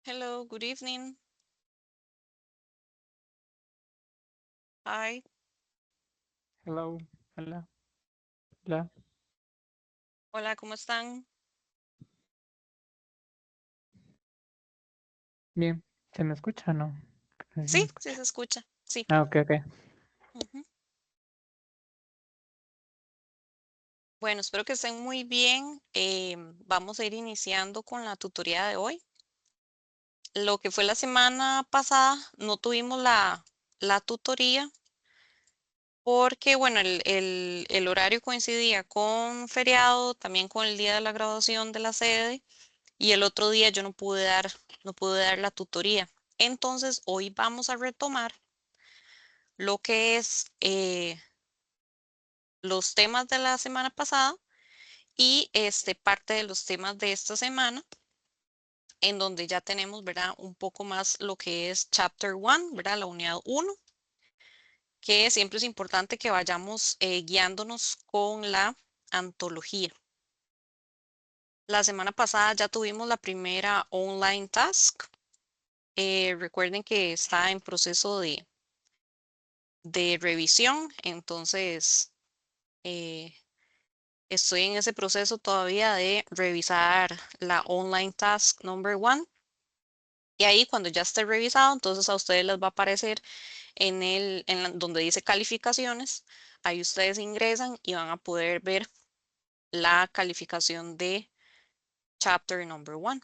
Hello, good evening. Hi. Hello, hola, hola. Hola, ¿cómo están? Bien, ¿se me escucha o no? No sé si Sí, me sí escucha. se escucha. Sí. Ah, ok, ok. Ujú. Bueno, espero que estén muy bien. Vamos a ir iniciando con la tutoría de hoy. Lo que fue la semana pasada, no tuvimos la tutoría porque, bueno, el horario coincidía con feriado, también con el día de la graduación de la sede y el otro día yo no pude dar la tutoría. Entonces, hoy vamos a retomar lo que es los temas de la semana pasada y parte de los temas de esta semana, en donde ya tenemos, ¿verdad? Un poco más lo que es Chapter 1, ¿verdad? La unidad 1, que siempre es importante que vayamos guiándonos con la antología. La semana pasada ya tuvimos la primera online task. Recuerden que está en proceso de revisión, entonces eh, estoy en ese proceso todavía de revisar la online task number 1. Y ahí cuando ya esté revisado, entonces a ustedes les va a aparecer donde dice calificaciones. Ahí ustedes ingresan y van a poder ver la calificación de chapter number 1.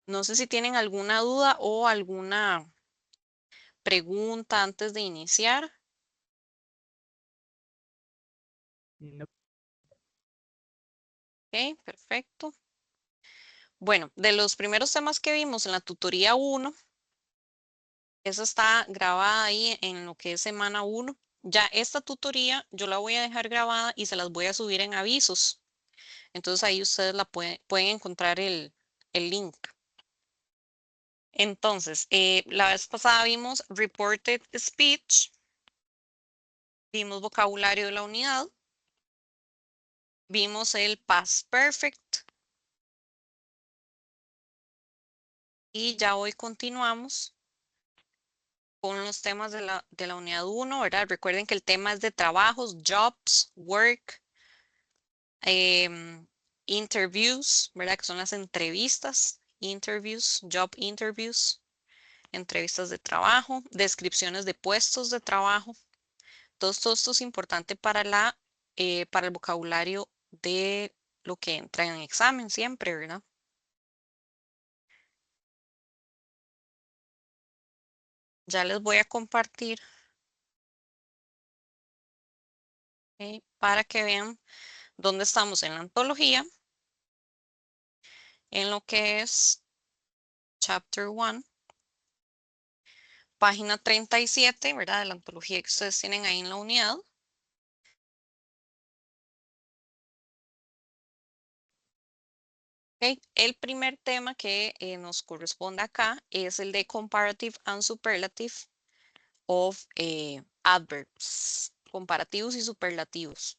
No sé si tienen alguna duda o alguna pregunta antes de iniciar. No, Ok, perfecto. Bueno, de los primeros temas que vimos en la tutoría 1, esa está grabada ahí en lo que es semana 1. Ya esta tutoría yo la voy a dejar grabada y se las voy a subir en avisos. Entonces ahí ustedes pueden encontrar el link. Entonces, la vez pasada vimos reported speech, vimos vocabulario de la unidad, vimos el past perfect y ya hoy continuamos con los temas de la unidad 1, ¿verdad? Recuerden que el tema es de trabajos, jobs, work, interviews, ¿verdad? Que son las entrevistas, interviews, job interviews, entrevistas de trabajo, descripciones de puestos de trabajo. Todo esto es importante para el vocabulario de lo que entra en examen siempre, ¿verdad? Ya les voy a compartir para que vean dónde estamos en la antología, en lo que es Chapter 1, página 37, ¿verdad? De la antología que ustedes tienen ahí en la unidad. Okay. El primer tema que nos corresponde acá es el de Comparative and Superlative of Adverbs, comparativos y superlativos.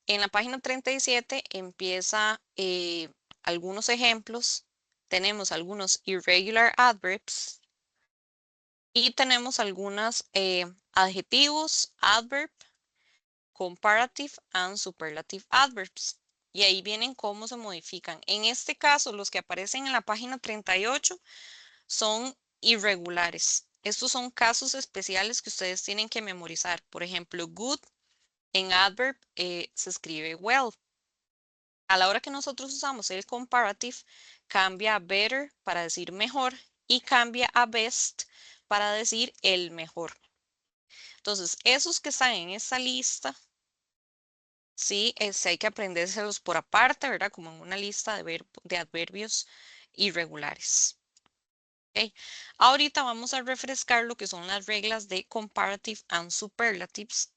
En la página 37 empieza algunos ejemplos. Tenemos algunos irregular adverbs y tenemos algunos adjetivos, adverb, comparative and superlative adverbs. Y ahí vienen cómo se modifican. En este caso, los que aparecen en la página 38 son irregulares. Estos son casos especiales que ustedes tienen que memorizar. Por ejemplo, good en adverb se escribe well. A la hora que nosotros usamos el comparative, cambia a better para decir mejor y cambia a best para decir el mejor. Entonces, esos que están en esta lista, sí, hay que aprendérselos por aparte, ¿verdad? Como en una lista de adverbios irregulares. Okay. Ahorita vamos a refrescar lo que son las reglas de comparative and superlatives,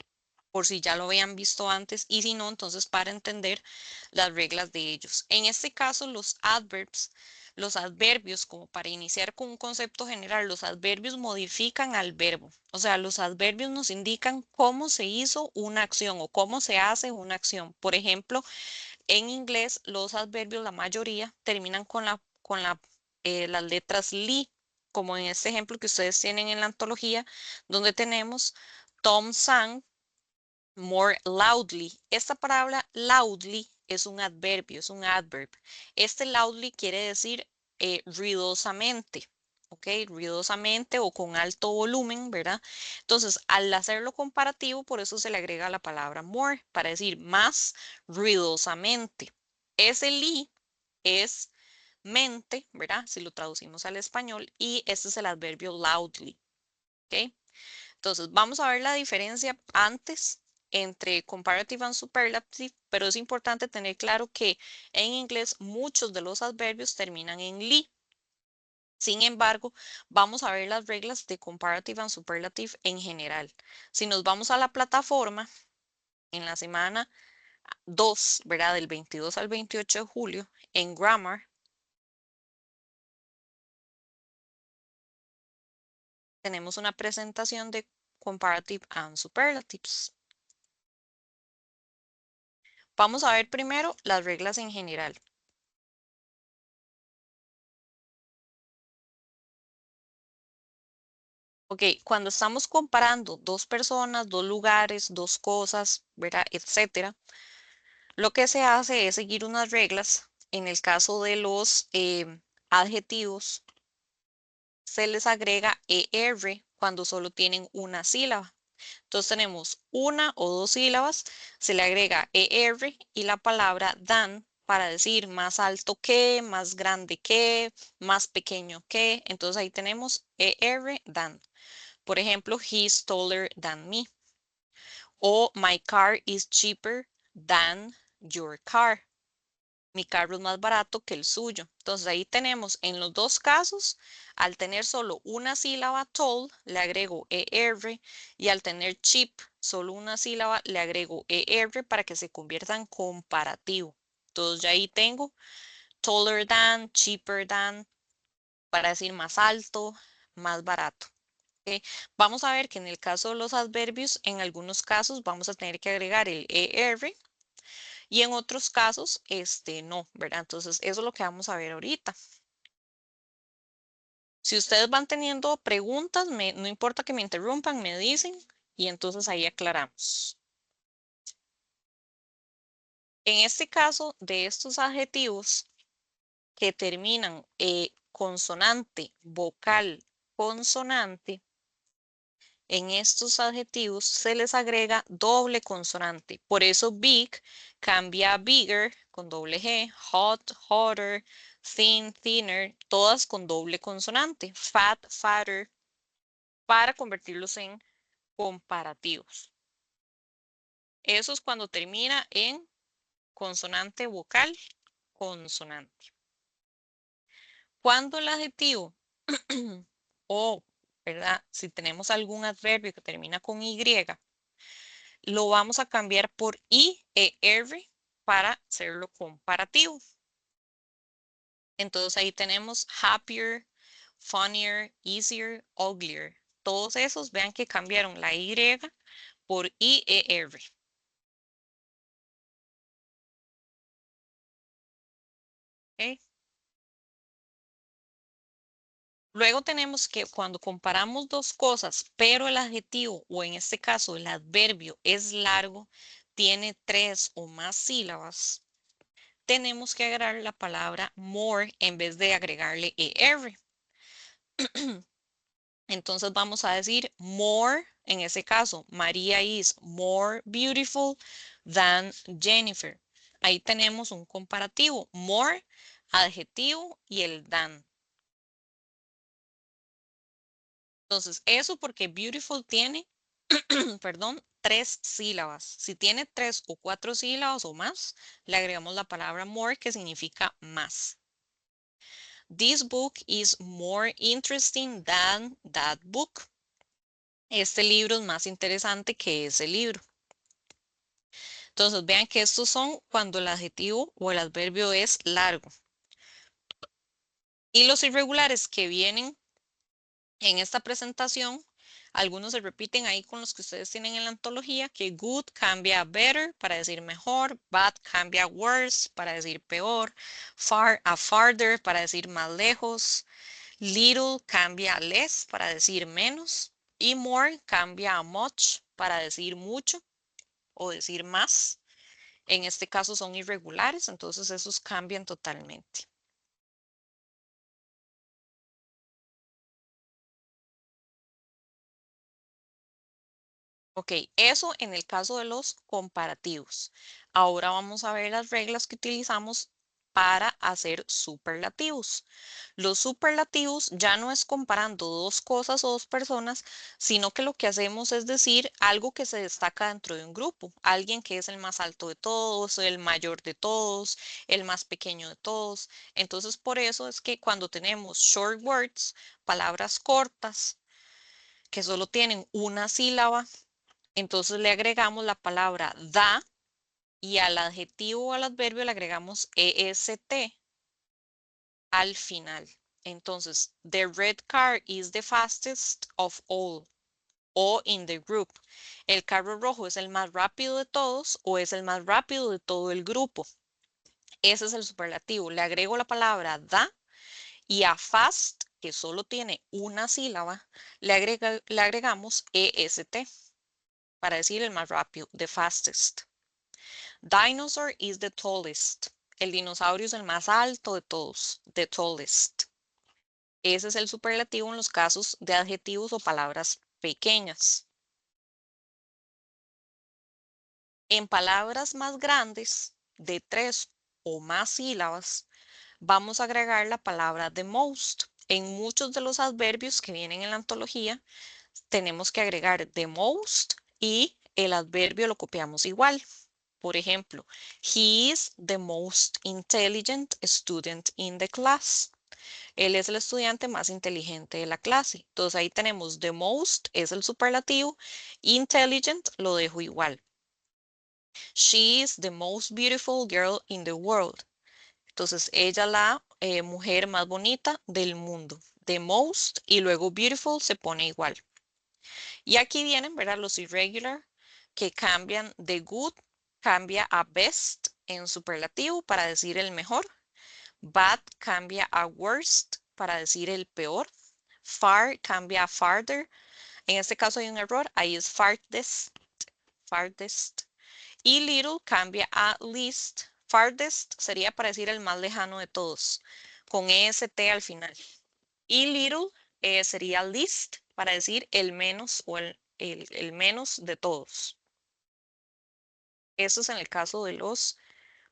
por si ya lo habían visto antes y si no, entonces para entender las reglas de ellos. En este caso, los adverbios, como para iniciar con un concepto general, los adverbios modifican al verbo. O sea, los adverbios nos indican cómo se hizo una acción o cómo se hace una acción. Por ejemplo, En inglés, los adverbios, la mayoría, terminan las letras li, como en este ejemplo que ustedes tienen en la antología, donde tenemos Tom sang more loudly. Esta palabra loudly es un adverbio, es un adverb. Este loudly quiere decir ruidosamente, ¿ok? Ruidosamente o con alto volumen, ¿verdad? Entonces, al hacerlo comparativo, por eso se le agrega la palabra more, para decir más ruidosamente. Ese li es mente, ¿verdad? Si lo traducimos al español, y este es el adverbio loudly, ¿ok? Entonces, vamos a ver la diferencia antes entre comparative and superlative, pero es importante tener claro que en inglés muchos de los adverbios terminan en li. Sin embargo, vamos a ver las reglas de comparative and superlative en general. Si nos vamos a la plataforma, en la semana 2, ¿verdad? Del 22 al 28 de julio, en Grammar, tenemos una presentación de comparative and superlatives. Vamos a ver primero las reglas en general. Ok, cuando estamos comparando dos personas, dos lugares, dos cosas, ¿verdad? Etcétera, lo que se hace es seguir unas reglas. En el caso de los adjetivos, se les agrega ER cuando solo tienen una sílaba. Entonces tenemos una o dos sílabas, se le agrega ER y la palabra than para decir más alto que, más grande que, más pequeño que. Entonces ahí tenemos ER, than. Por ejemplo, he's taller than me. O my car is cheaper than your car. Mi carro es más barato que el suyo. Entonces ahí tenemos en los dos casos, al tener solo una sílaba tall, le agrego ER y al tener cheap, solo una sílaba, le agrego ER para que se convierta en comparativo. Entonces ya ahí tengo taller than, cheaper than, para decir más alto, más barato. ¿Ok? Vamos a ver que en el caso de los adverbios, en algunos casos vamos a tener que agregar el ER y en otros casos, no, ¿verdad? Entonces, eso es lo que vamos a ver ahorita. Si ustedes van teniendo preguntas, no importa que me interrumpan, me dicen y entonces ahí aclaramos. En este caso, de estos adjetivos que terminan consonante, vocal, consonante, en estos adjetivos se les agrega doble consonante. Por eso big cambia a bigger con doble G, hot, hotter, thin, thinner, todas con doble consonante. Fat, fatter, para convertirlos en comparativos. Eso es cuando termina en consonante vocal, consonante. Cuando el adjetivo o, ¿verdad? Si tenemos algún adverbio que termina con Y, lo vamos a cambiar por IER para hacerlo comparativo. Entonces ahí tenemos happier, funnier, easier, uglier. Todos esos, vean que cambiaron la Y por IER. ¿Okay? Luego tenemos que cuando comparamos dos cosas, pero el adjetivo o en este caso el adverbio es largo, tiene 3 o más sílabas, tenemos que agregar la palabra more en vez de agregarle ER. Entonces vamos a decir more, en ese caso, María is more beautiful than Jennifer. Ahí tenemos un comparativo, more, adjetivo y el than. Entonces, eso porque beautiful tiene, perdón, 3 sílabas. Si tiene 3 o 4 sílabas o más, le agregamos la palabra more que significa más. This book is more interesting than that book. Este libro es más interesante que ese libro. Entonces, vean que estos son cuando el adjetivo o el adverbio es largo. Y los irregulares que vienen en esta presentación, Algunos se repiten ahí con los que ustedes tienen en la antología, que good cambia a better para decir mejor, bad cambia a worse para decir peor, far a farther para decir más lejos, little cambia a less para decir menos y more cambia a much para decir mucho o decir más. En este caso son irregulares, entonces esos cambian totalmente. Ok, eso en el caso de los comparativos. Ahora vamos a ver las reglas que utilizamos para hacer superlativos. Los superlativos ya no es comparando dos cosas o dos personas, sino que lo que hacemos es decir algo que se destaca dentro de un grupo. Alguien que es el más alto de todos, el mayor de todos, el más pequeño de todos. Entonces, por eso es que cuando tenemos short words, palabras cortas, que solo tienen una sílaba, entonces le agregamos la palabra da y al adjetivo o al adverbio le agregamos est al final. Entonces, the red car is the fastest of all. O in the group. El carro rojo es el más rápido de todos o es el más rápido de todo el grupo. Ese es el superlativo. Le agrego la palabra da y a fast, que solo tiene una sílaba, le agregamos est para decir el más rápido, the fastest. Dinosaur is the tallest. El dinosaurio es el más alto de todos, the tallest. Ese es el superlativo en los casos de adjetivos o palabras pequeñas. En palabras más grandes, de 3 o más sílabas, vamos a agregar la palabra the most. En muchos de los adverbios que vienen en la antología, tenemos que agregar the most y el adverbio lo copiamos igual. Por ejemplo, he is the most intelligent student in the class. Él es el estudiante más inteligente de la clase. Entonces ahí tenemos the most, es el superlativo. Intelligent lo dejo igual. She is the most beautiful girl in the world. Entonces ella es la mujer más bonita del mundo. The most y luego beautiful se pone igual. Y aquí vienen, ¿verdad? Los irregular que cambian de good, cambia a best en superlativo para decir el mejor. Bad cambia a worst para decir el peor. Far cambia a farther. En este caso hay un error, ahí es farthest, farthest. Y little cambia a least. Farthest sería para decir el más lejano de todos, con est al final. Y little sería least para decir el menos o el menos de todos. Eso es en el caso de los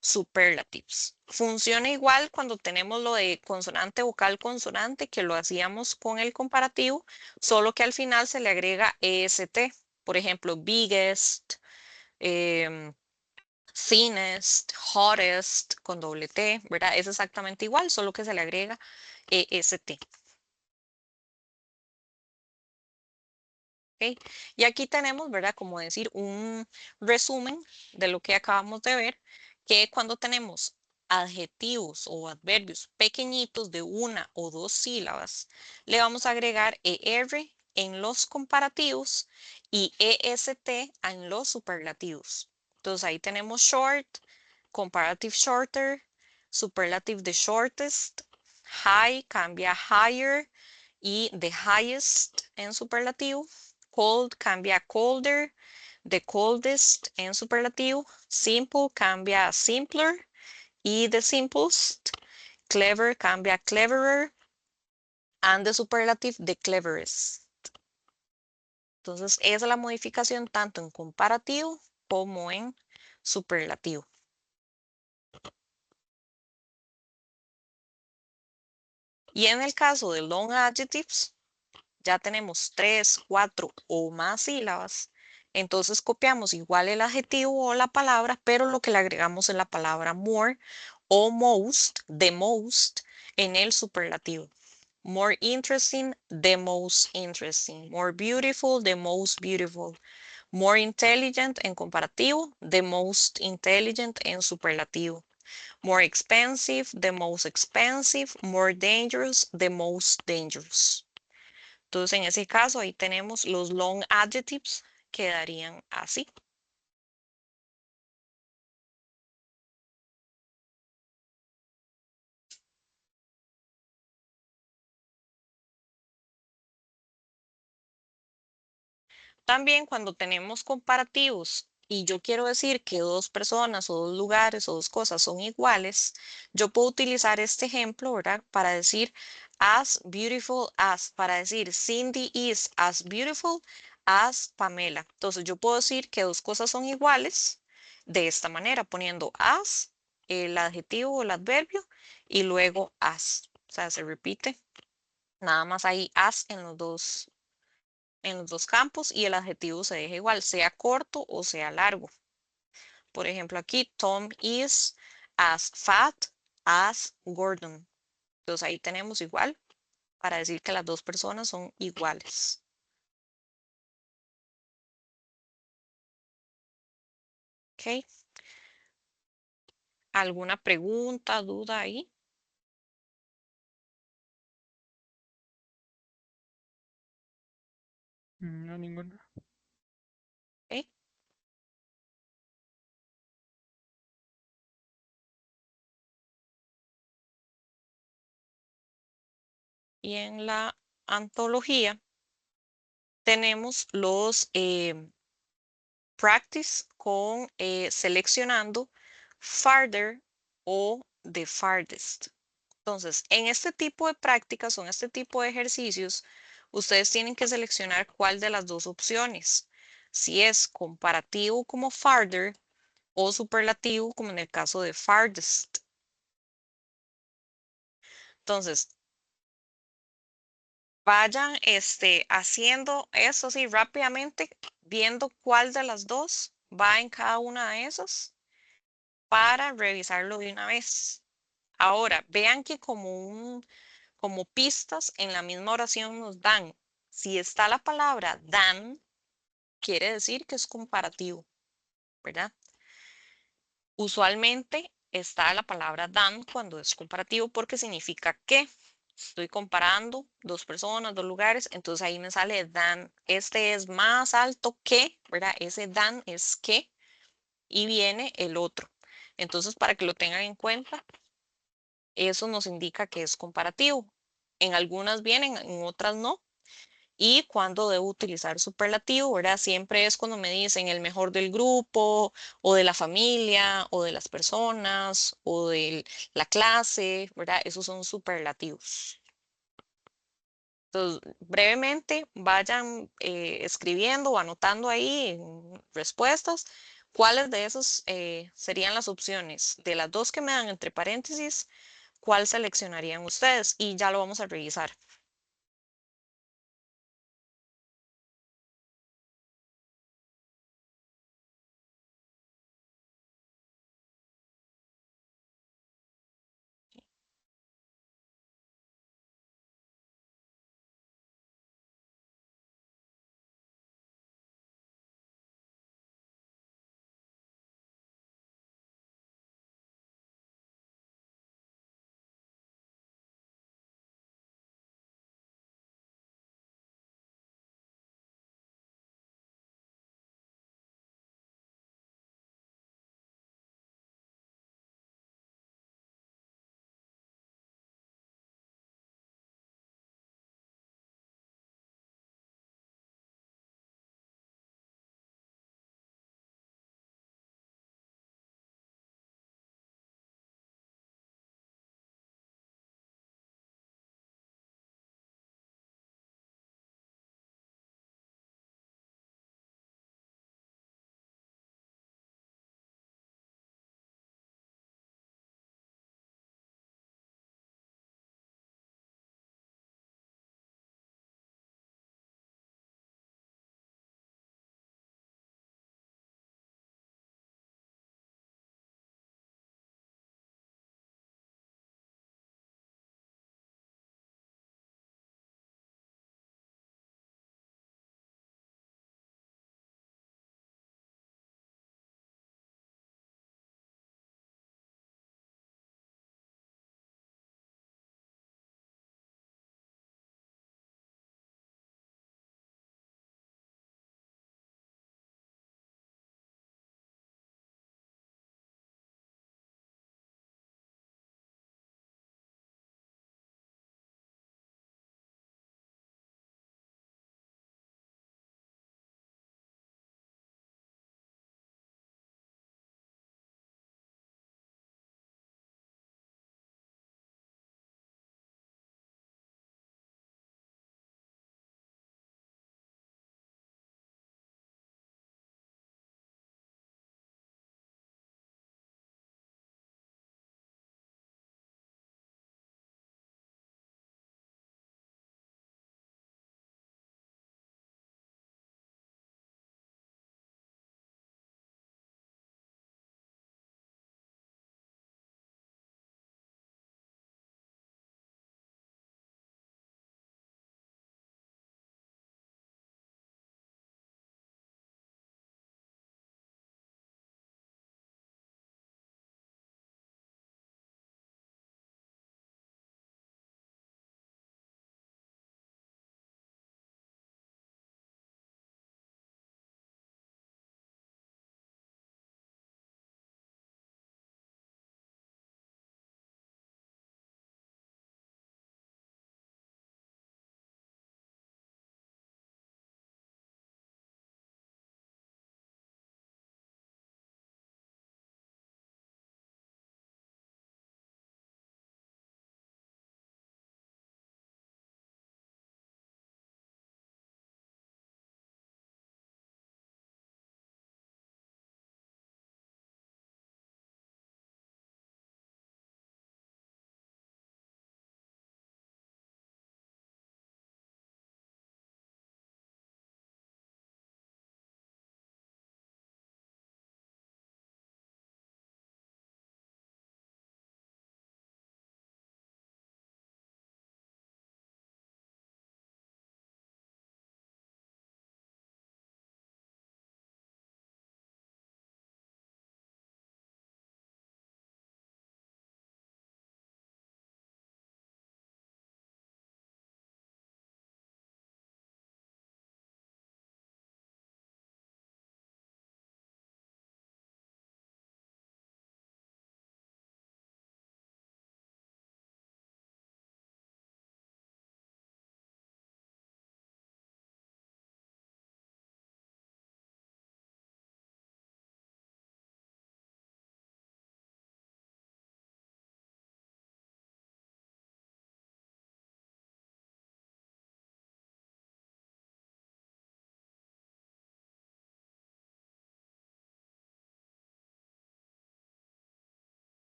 superlatives. Funciona igual cuando tenemos lo de consonante, vocal, consonante, que lo hacíamos con el comparativo, solo que al final se le agrega est. Por ejemplo, biggest, thinnest, hottest, con doble T, ¿verdad? Es exactamente igual, solo que se le agrega est. ¿Ok? Y aquí tenemos, ¿verdad? Como decir un resumen de lo que acabamos de ver, que cuando tenemos adjetivos o adverbios pequeñitos de una o dos sílabas, le vamos a agregar ER en los comparativos y EST en los superlativos. Entonces ahí tenemos short, comparative shorter, superlative the shortest, high cambia higher y the highest en superlativo. Cold cambia a colder, the coldest en superlativo. Simple cambia a simpler y the simplest. Clever cambia a cleverer and the superlative the cleverest. Entonces, esa es la modificación tanto en comparativo como en superlativo. Y en el caso de long adjectives, ya tenemos 3, 4 o más sílabas, entonces copiamos igual el adjetivo o la palabra, pero lo que le agregamos es la palabra more o most, the most, en el superlativo. More interesting, the most interesting. More beautiful, the most beautiful. More intelligent en comparativo, the most intelligent en superlativo. More expensive, the most expensive. More dangerous, the most dangerous. Entonces, en ese caso, ahí tenemos los long adjectives, quedarían así. También cuando tenemos comparativos y yo quiero decir que dos personas o dos lugares o dos cosas son iguales, yo puedo utilizar este ejemplo, ¿verdad? Para decir as beautiful as, para decir Cindy is as beautiful as Pamela. Entonces yo puedo decir que dos cosas son iguales de esta manera, poniendo as, el adjetivo o el adverbio y luego as. O sea, se repite. Nada más hay as en los dos campos y el adjetivo se deja igual, sea corto o sea largo. Por ejemplo, aquí Tom is as fat as Gordon. Entonces ahí tenemos igual para decir que las dos personas son iguales. ¿Ok? ¿Alguna pregunta, duda ahí? No, ninguna. ¿Ok? Y en la antología tenemos los practice con seleccionando farther o the farthest. Entonces, en este tipo de prácticas o en este tipo de ejercicios, ustedes tienen que seleccionar cuál de las dos opciones. Si es comparativo como farther o superlativo como en el caso de farthest. Entonces, vayan haciendo eso así rápidamente, viendo cuál de las dos va en cada una de esas para revisarlo de una vez. Ahora, vean que como pistas en la misma oración nos dan, si está la palabra dan, quiere decir que es comparativo, ¿verdad? Usualmente está la palabra dan cuando es comparativo porque significa que estoy comparando dos personas, dos lugares, entonces ahí me sale dan. Este es más alto que, ¿verdad? Ese dan es que y viene el otro. Entonces, para que lo tengan en cuenta, eso nos indica que es comparativo. En algunas vienen, en otras no. Y cuando debo utilizar superlativo, ¿verdad? Siempre es cuando me dicen el mejor del grupo o de la familia o de las personas o de la clase, ¿verdad? Esos son superlativos. Entonces, brevemente vayan escribiendo o anotando ahí en respuestas cuáles de esos serían las opciones. De las dos que me dan entre paréntesis, ¿cuál seleccionarían ustedes? Y ya lo vamos a revisar.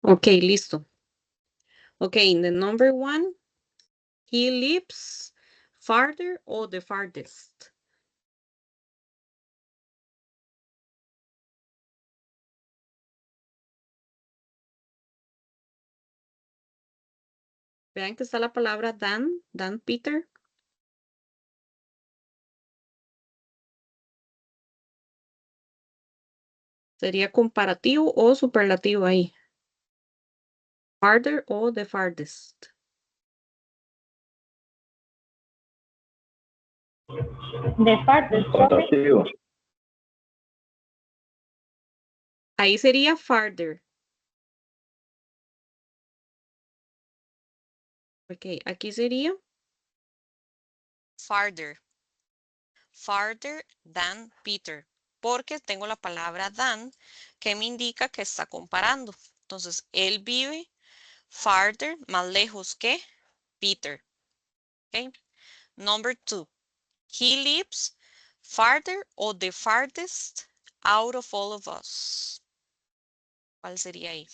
Ok, listo. Ok, the number one, he lives farther or the farthest. Vean que está la palabra Dan Peter. Sería comparativo o superlativo ahí. Farther o the farthest. The farthest, profe. Ahí sería farther. Ok, aquí sería farther. Farther than Peter. Porque tengo la palabra than que me indica que está comparando. Entonces, él vive farther, más lejos que Peter. Okay. Number two, he lives farther or the farthest out of all of us. ¿Cuál sería ahí?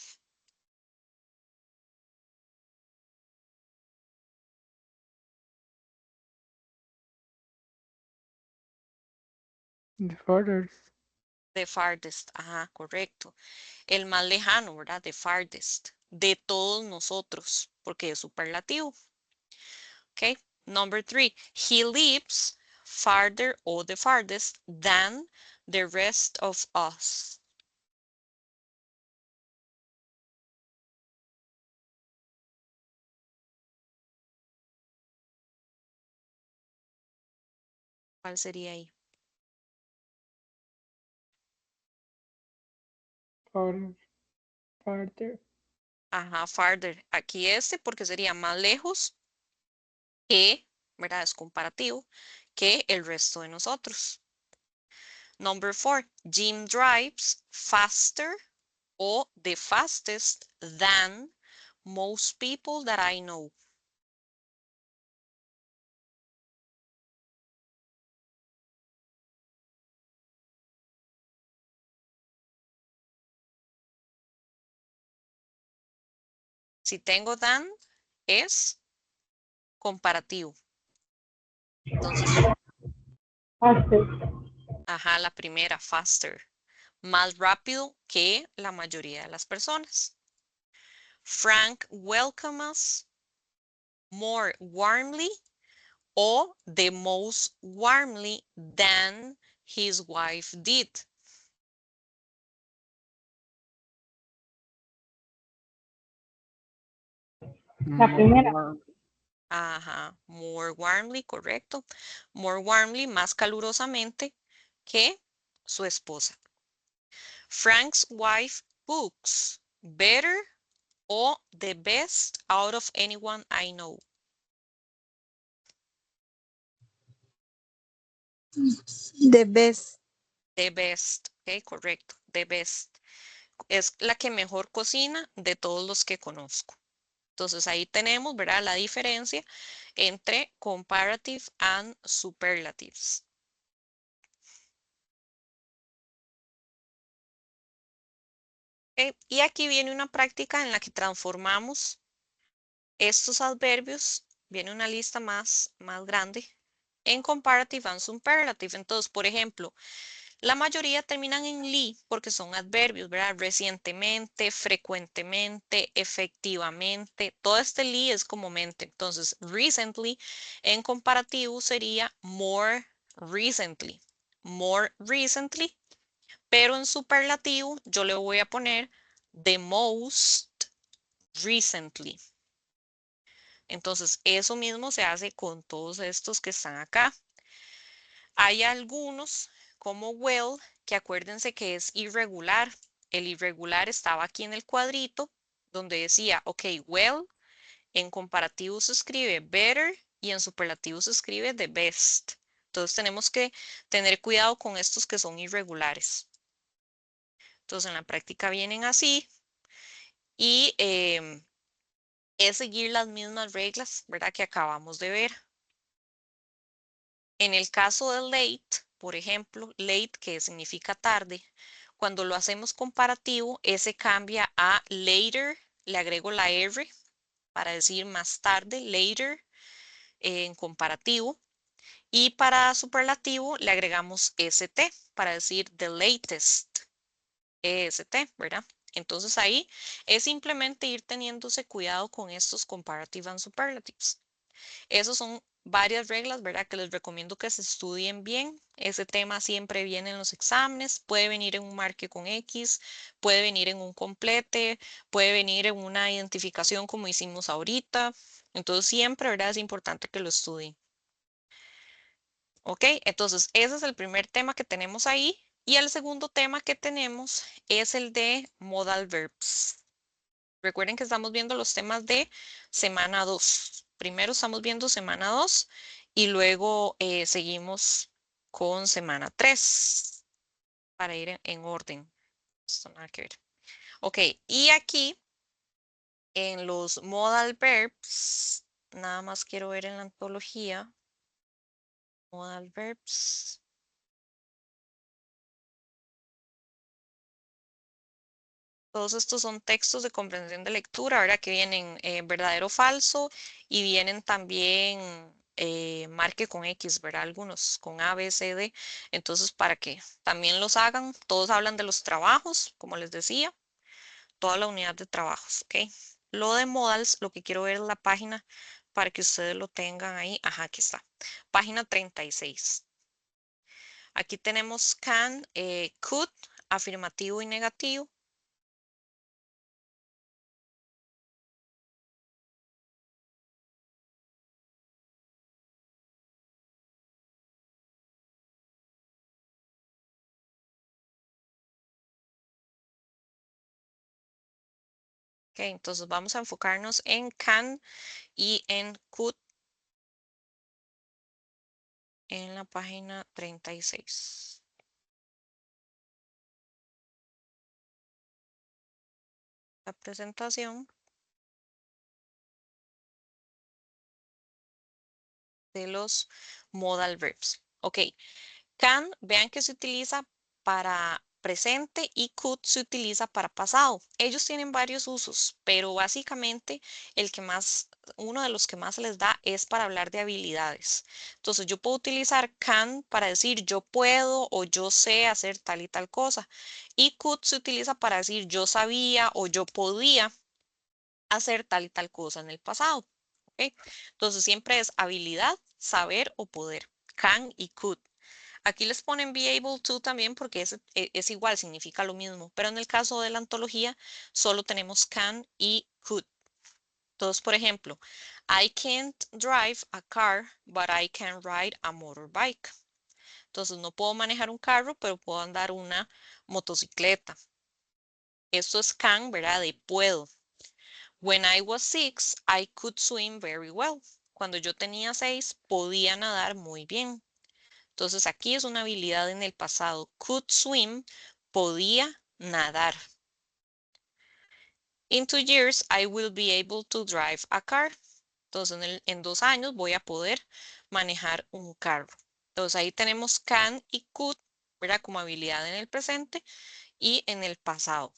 The farthest. The farthest. Ajá, correcto. El más lejano, ¿verdad? The farthest. De todos nosotros, porque es superlativo. Okay. Number three, he lives farther or the farthest than the rest of us. ¿Cuál sería ahí? Farther. Farther. Ajá, farther. Aquí este porque sería más lejos que, ¿verdad? Es comparativo, que el resto de nosotros. Number four, Jim drives faster or the fastest than most people that I know. Si tengo than, es comparativo. Entonces, Fastest. ajá, la primera, faster. Más rápido que la mayoría de las personas. Frank welcomes us more warmly or the most warmly than his wife did. La primera. Ajá, more warmly, correcto. More warmly, más calurosamente que su esposa. Frank's wife cooks better or the best out of anyone I know. The best. The best, ok, correcto, the best. Es la que mejor cocina de todos los que conozco. Entonces ahí tenemos, ¿verdad? La diferencia entre comparative and superlatives. Y aquí viene una práctica en la que transformamos estos adverbios, viene una lista más grande, en comparative and superlative. Entonces, por ejemplo, la mayoría terminan en li porque son adverbios, ¿verdad? Recientemente, frecuentemente, efectivamente. Todo este li es como mente. Entonces, recently en comparativo sería more recently. More recently. Pero en superlativo yo le voy a poner the most recently. Entonces, eso mismo se hace con todos estos que están acá. Hay algunos, como well, que acuérdense que es irregular. El irregular estaba aquí en el cuadrito, donde decía, ok, well, en comparativo se escribe better y en superlativo se escribe the best. Entonces tenemos que tener cuidado con estos que son irregulares. Entonces en la práctica vienen así y es seguir las mismas reglas, ¿verdad? Que acabamos de ver. En el caso de late, por ejemplo, late que significa tarde, Cuando lo hacemos comparativo, ese cambia a later, le agrego la R para decir más tarde, later, en comparativo. Y para superlativo le agregamos ST para decir the latest, EST, ¿verdad? Entonces ahí es simplemente ir teniéndose cuidado con estos comparative and superlatives. Esos son varias reglas, ¿verdad? Que les recomiendo que se estudien bien. Ese tema siempre viene en los exámenes, puede venir en un marque con X, puede venir en un complete, puede venir en una identificación como hicimos ahorita. Entonces siempre, ¿verdad? Es importante que lo estudien. ¿Ok? Entonces ese es el primer tema que tenemos ahí. Y el segundo tema que tenemos es el de modal verbs. Recuerden que estamos viendo los temas de semana 2. Primero estamos viendo semana 2 y luego seguimos con semana 3 para ir en orden. Esto nada que ver. Ok, y aquí en los modal verbs, nada más quiero ver en la antología. Modal verbs. Todos estos son textos de comprensión de lectura, ¿verdad? Que vienen verdadero o falso y vienen también marque con X, ¿verdad? Algunos con A, B, C, D. Entonces, para que también los hagan, todos hablan de los trabajos, como les decía, toda la unidad de trabajos, ¿ok? Lo de modals, lo que quiero ver es la página para que ustedes lo tengan ahí. Ajá, aquí está. Página 36. Aquí tenemos can, could, afirmativo y negativo. Ok, entonces vamos a enfocarnos en can y en could en la página 36. La presentación de los modal verbs. Ok, can, vean que se utiliza para presente y could se utiliza para pasado. Ellos tienen varios usos, pero básicamente uno de los que más se les da es para hablar de habilidades. Entonces yo puedo utilizar can para decir yo puedo o yo sé hacer tal y tal cosa. Y could se utiliza para decir yo sabía o yo podía hacer tal y tal cosa en el pasado. ¿Ok? Entonces siempre es habilidad, saber o poder. Can y could. Aquí les ponen be able to también porque es igual, significa lo mismo. Pero en el caso de la antología solo tenemos can y could. Entonces, por ejemplo, I can't drive a car, but I can ride a motorbike. Entonces, no puedo manejar un carro, pero puedo andar una motocicleta. Esto es can, ¿verdad? De puedo. When I was 6, I could swim very well. Cuando yo tenía 6, podía nadar muy bien. Entonces aquí es una habilidad en el pasado. Could swim, podía nadar. In 2 years, I will be able to drive a car. Entonces en 2 años voy a poder manejar un carro. Entonces ahí tenemos can y could, ¿verdad? Como habilidad en el presente y en el pasado.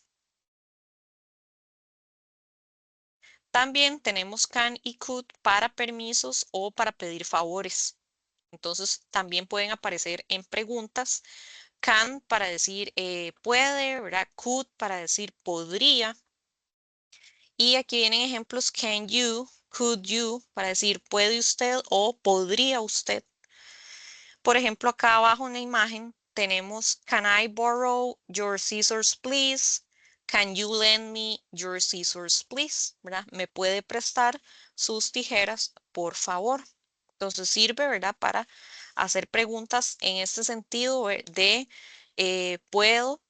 También tenemos can y could para permisos o para pedir favores. Entonces también pueden aparecer en preguntas. Can para decir puede, ¿verdad? Could para decir podría. Y aquí vienen ejemplos can you, could you para decir puede usted o podría usted. Por ejemplo, acá abajo en la imagen tenemos can I borrow your scissors please? Can you lend me your scissors please? ¿Verdad? ¿Me puede prestar sus tijeras, por favor? Entonces sirve, ¿verdad? Para hacer preguntas en este sentido de puedo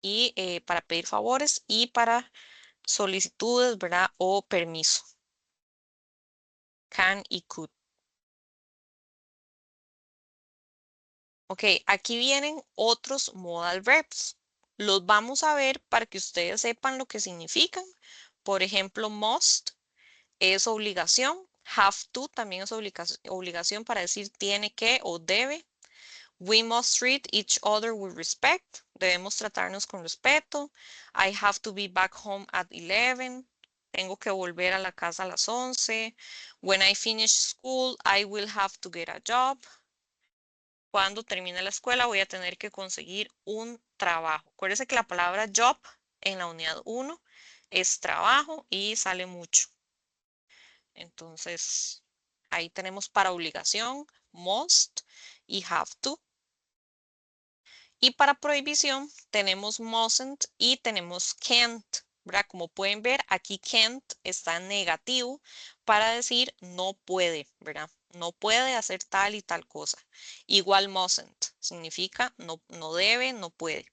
y para pedir favores y para solicitudes, ¿verdad? O permiso. Can y could. Ok, aquí vienen otros modal verbs. Los vamos a ver para que ustedes sepan lo que significan. Por ejemplo, must es obligación. Have to también es obligación para decir tiene que o debe. We must treat each other with respect. Debemos tratarnos con respeto. I have to be back home at 11. Tengo que volver a la casa a las 11. When I finish school, I will have to get a job. Cuando termine la escuela, voy a tener que conseguir un trabajo. Acuérdense que la palabra job en la unidad 1 es trabajo y sale mucho. Entonces, ahí tenemos para obligación, must y have to. Y para prohibición tenemos mustn't y tenemos can't, ¿verdad? Como pueden ver, aquí can't está en negativo para decir no puede, ¿verdad? No puede hacer tal y tal cosa. Igual mustn't significa no debe, no puede.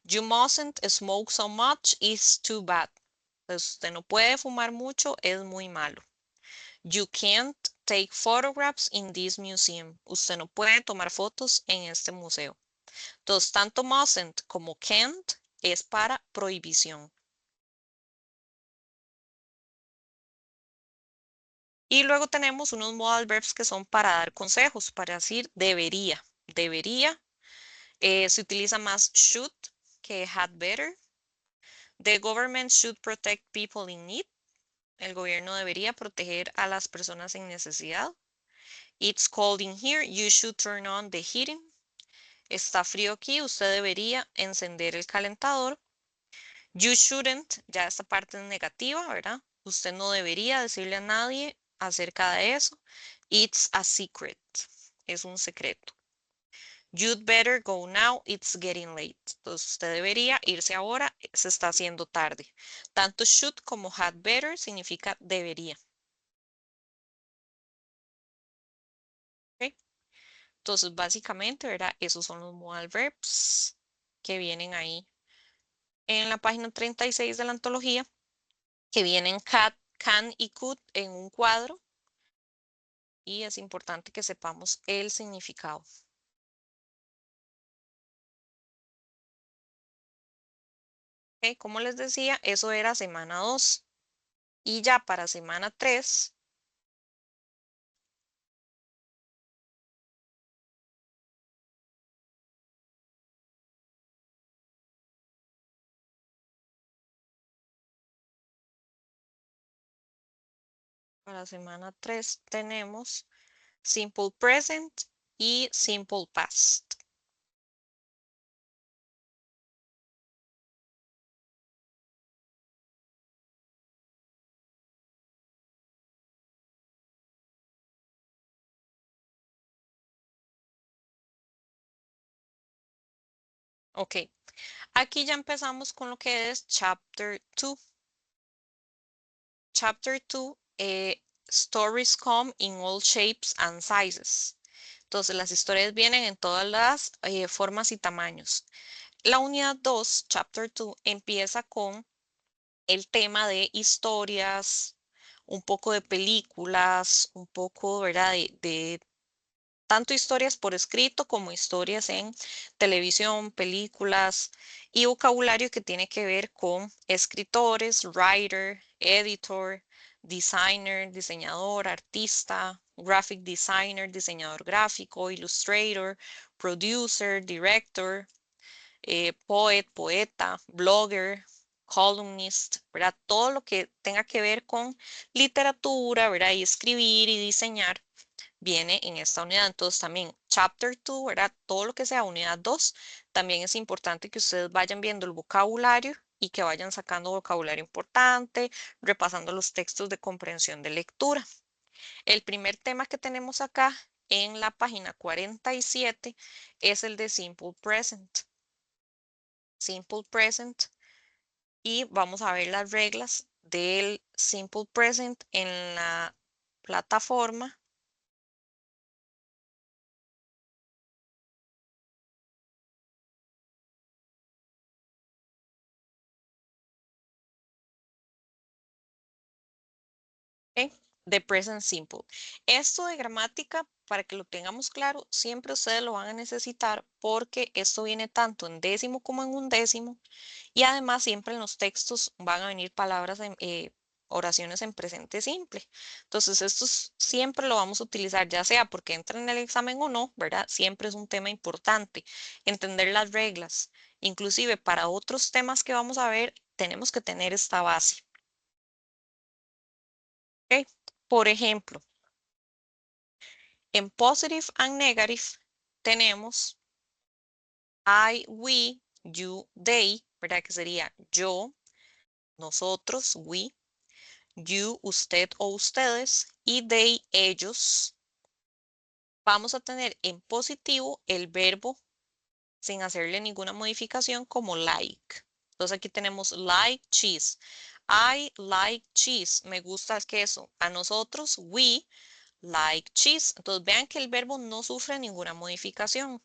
You mustn't smoke so much, it's too bad. Entonces, usted no puede fumar mucho, es muy malo. You can't take photographs in this museum. Usted no puede tomar fotos en este museo. Entonces, tanto mustn't como can't es para prohibición. Y luego tenemos unos modal verbs que son para dar consejos, para decir debería. Debería. Se utiliza más should que had better. The government should protect people in need. El gobierno debería proteger a las personas en necesidad. It's cold in here. You should turn on the heating. Está frío aquí. Usted debería encender el calentador. You shouldn't, ya esta parte es negativa, ¿verdad? Usted no debería decirle a nadie acerca de eso. It's a secret. Es un secreto. You'd better go now. It's getting late. Entonces usted debería irse ahora. Se está haciendo tarde. Tanto should como had better significa debería. ¿Okay? Entonces básicamente, ¿verdad? Esos son los modal verbs que vienen ahí en la página 36 de la antología, que vienen can y could en un cuadro. Y es importante que sepamos el significado. Okay, como les decía, eso era semana 2. Y ya para semana 3, tenemos simple present y simple past. Ok, aquí ya empezamos con lo que es Chapter 2. Chapter 2, stories come in all shapes and sizes. Entonces, las historias vienen en todas las formas y tamaños. La unidad 2, Chapter 2, empieza con el tema de historias, un poco de películas, un poco, ¿verdad? De tanto historias por escrito como historias en televisión, películas y vocabulario que tiene que ver con escritores, writer, editor, designer, diseñador, artista, graphic designer, diseñador gráfico, illustrator, producer, director, poet, poeta, blogger, columnist, ¿verdad? Todo lo que tenga que ver con literatura, ¿verdad? Y escribir y diseñar viene en esta unidad. Entonces también Chapter 2, ¿verdad? Todo lo que sea unidad 2, también es importante que ustedes vayan viendo el vocabulario y que vayan sacando vocabulario importante, repasando los textos de comprensión de lectura. El primer tema que tenemos acá en la página 47 es el de Simple Present. Simple Present. Y vamos a ver las reglas del Simple Present en la plataforma. ¿Okay? De Present Simple. Esto de gramática, para que lo tengamos claro, siempre ustedes lo van a necesitar porque esto viene tanto en décimo como en undécimo y además siempre en los textos van a venir palabras oraciones en presente simple. Entonces, esto siempre lo vamos a utilizar, ya sea porque entra en el examen o no, ¿verdad? Siempre es un tema importante, entender las reglas. Inclusive para otros temas que vamos a ver, tenemos que tener esta base. ¿Ok? Por ejemplo, en positive and negative tenemos I, we, you, they, ¿verdad? Que sería yo, nosotros, we, you, usted o ustedes, y they, ellos. Vamos a tener en positivo el verbo sin hacerle ninguna modificación como like. Entonces aquí tenemos like cheese. I like cheese. Me gusta el queso. A nosotros, we like cheese. Entonces vean que el verbo no sufre ninguna modificación.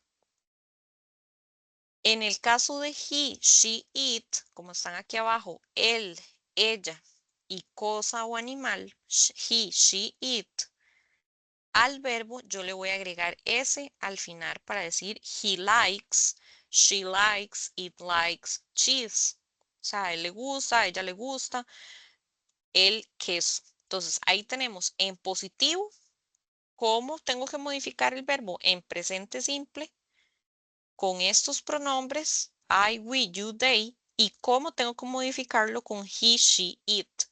En el caso de he, she, it, como están aquí abajo, él, ella y cosa o animal, he, she, it, al verbo yo le voy a agregar S al final para decir he likes, she likes, it likes cheese. O sea, a él le gusta, a ella le gusta el queso. Entonces ahí tenemos en positivo cómo tengo que modificar el verbo en presente simple con estos pronombres I, we, you, they y cómo tengo que modificarlo con he, she, it.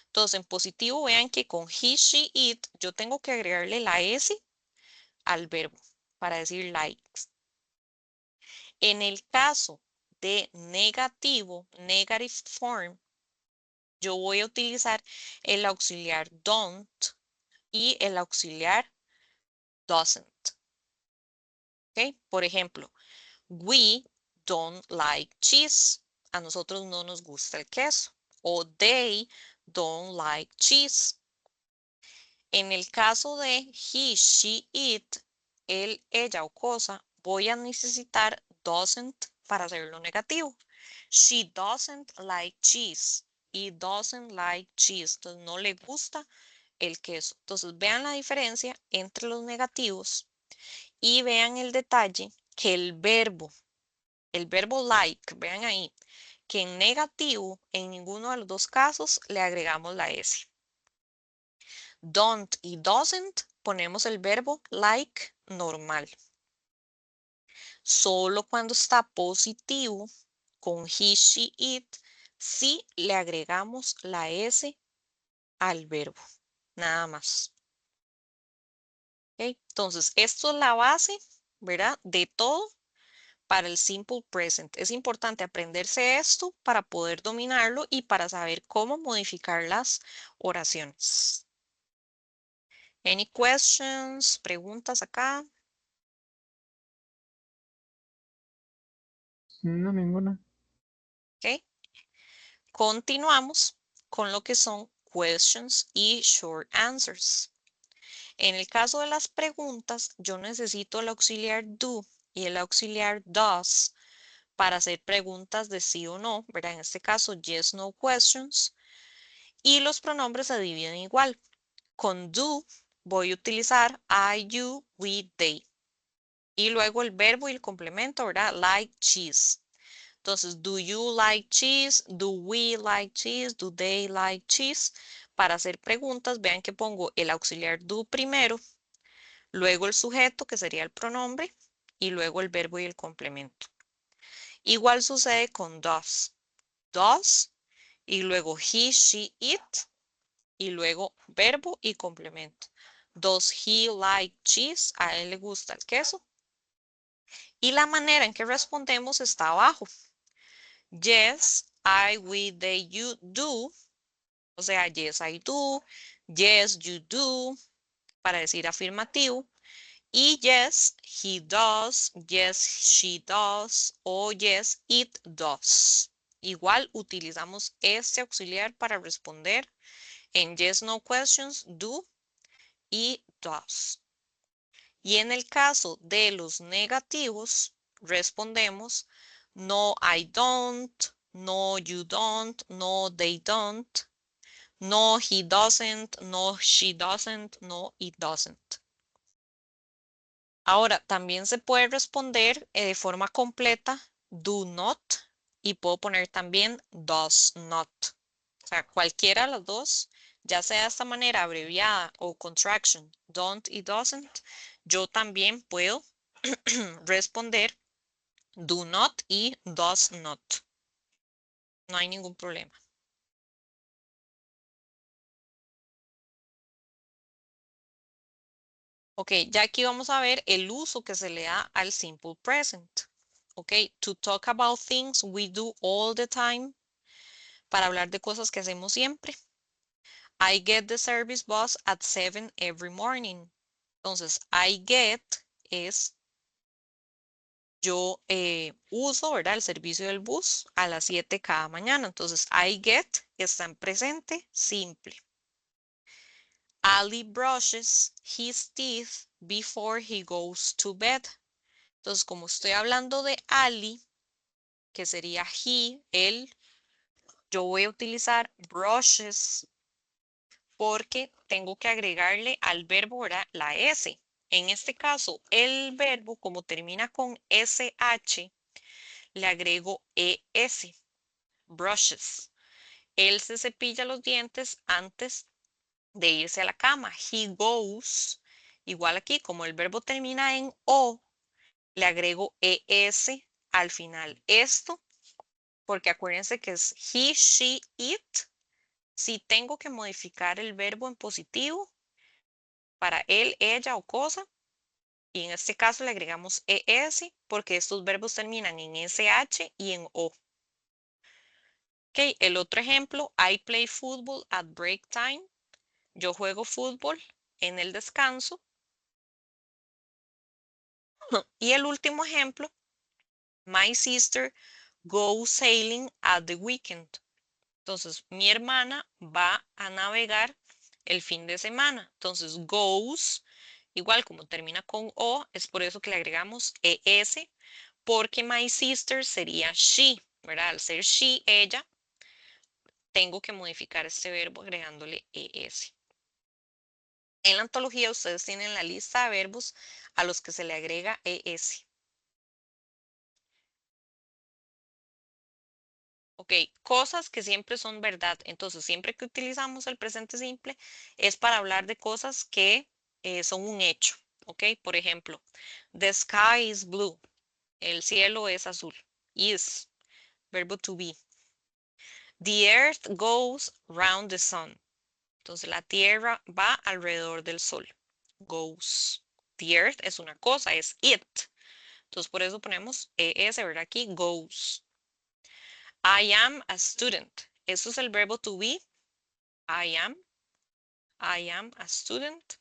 Entonces en positivo vean que con he, she, it yo tengo que agregarle la S al verbo para decir likes. En el caso de negativo, negative form, yo voy a utilizar el auxiliar don't y el auxiliar doesn't. ¿Okay? Por ejemplo, we don't like cheese. A nosotros no nos gusta el queso. O they don't like cheese. En el caso de he, she, it, él, ella o cosa, voy a necesitar doesn't para hacerlo negativo. She doesn't like cheese. He doesn't like cheese. Entonces no le gusta el queso. Entonces vean la diferencia entre los negativos y vean el detalle que el verbo like, vean ahí, que en negativo, en ninguno de los dos casos le agregamos la S. Don't y doesn't ponemos el verbo like normal. Solo cuando está positivo con he, she, it, sí le agregamos la S al verbo, nada más. ¿Okay? Entonces, esto es la base, ¿verdad? De todo para el simple present. Es importante aprenderse esto para poder dominarlo y para saber cómo modificar las oraciones. Any questions? ¿Preguntas acá? No, ninguna. ¿Ok? Continuamos con lo que son questions y short answers. En el caso de las preguntas, yo necesito el auxiliar do y el auxiliar does para hacer preguntas de sí o no, ¿verdad? En este caso, yes, no questions. Y los pronombres se dividen igual. Con do voy a utilizar I, you, we, they. Y luego el verbo y el complemento, ¿verdad? Like cheese. Entonces, do you like cheese? Do we like cheese? Do they like cheese? Para hacer preguntas, vean que pongo el auxiliar do primero, luego el sujeto, que sería el pronombre, y luego el verbo y el complemento. Igual sucede con does. Does, y luego he, she, it, y luego verbo y complemento. Does he like cheese? A él le gusta el queso. Y la manera en que respondemos está abajo. Yes, I, we, they, you do. O sea, yes, I do. Yes, you do. Para decir afirmativo. Y yes, he does. Yes, she does. O yes, it does. Igual utilizamos este auxiliar para responder en yes, no questions, do y does. Y en el caso de los negativos, respondemos no, I don't, no, you don't, no, they don't, no, he doesn't, no, she doesn't, no, it doesn't. Ahora, también se puede responder de forma completa do not y puedo poner también does not. O sea, cualquiera de las dos, ya sea de esta manera abreviada o contraction, don't y doesn't, yo también puedo responder do not y does not. No hay ningún problema. Ok, ya aquí vamos a ver el uso que se le da al simple present. Ok, to talk about things we do all the time. Para hablar de cosas que hacemos siempre. I get the service bus at 7 every morning. Entonces, I get es yo uso, ¿verdad? El servicio del bus a las 7 cada mañana. Entonces, I get está en presente simple. Ali brushes his teeth before he goes to bed. Entonces, como estoy hablando de Ali, que sería he, él, yo voy a utilizar brushes porque tengo que agregarle al verbo, ¿verdad? La S. En este caso, el verbo, como termina con SH, le agrego ES, brushes. Él se cepilla los dientes antes de irse a la cama. He goes, igual aquí, como el verbo termina en O, le agrego ES al final. Esto, porque acuérdense que es he, she, it. Si tengo que modificar el verbo en positivo para él, ella o cosa, y en este caso le agregamos ES porque estos verbos terminan en SH y en O. Ok, el otro ejemplo, I play football at break time. Yo juego fútbol en el descanso. Y el último ejemplo, my sister goes sailing at the weekend. Entonces, mi hermana va a navegar el fin de semana. Entonces, goes, igual como termina con O, es por eso que le agregamos ES, porque my sister sería she, ¿verdad? Al ser she, ella, tengo que modificar este verbo agregándole ES. En la antología ustedes tienen la lista de verbos a los que se le agrega ES. Ok, cosas que siempre son verdad. Entonces, siempre que utilizamos el presente simple es para hablar de cosas que son un hecho. Ok, por ejemplo, the sky is blue. El cielo es azul. Is, verbo to be. The earth goes round the sun. Entonces, la tierra va alrededor del sol. Goes. The earth es una cosa, es it. Entonces, por eso ponemos ES, ¿verdad? Aquí, goes. I am a student. Eso es el verbo to be. I am a student.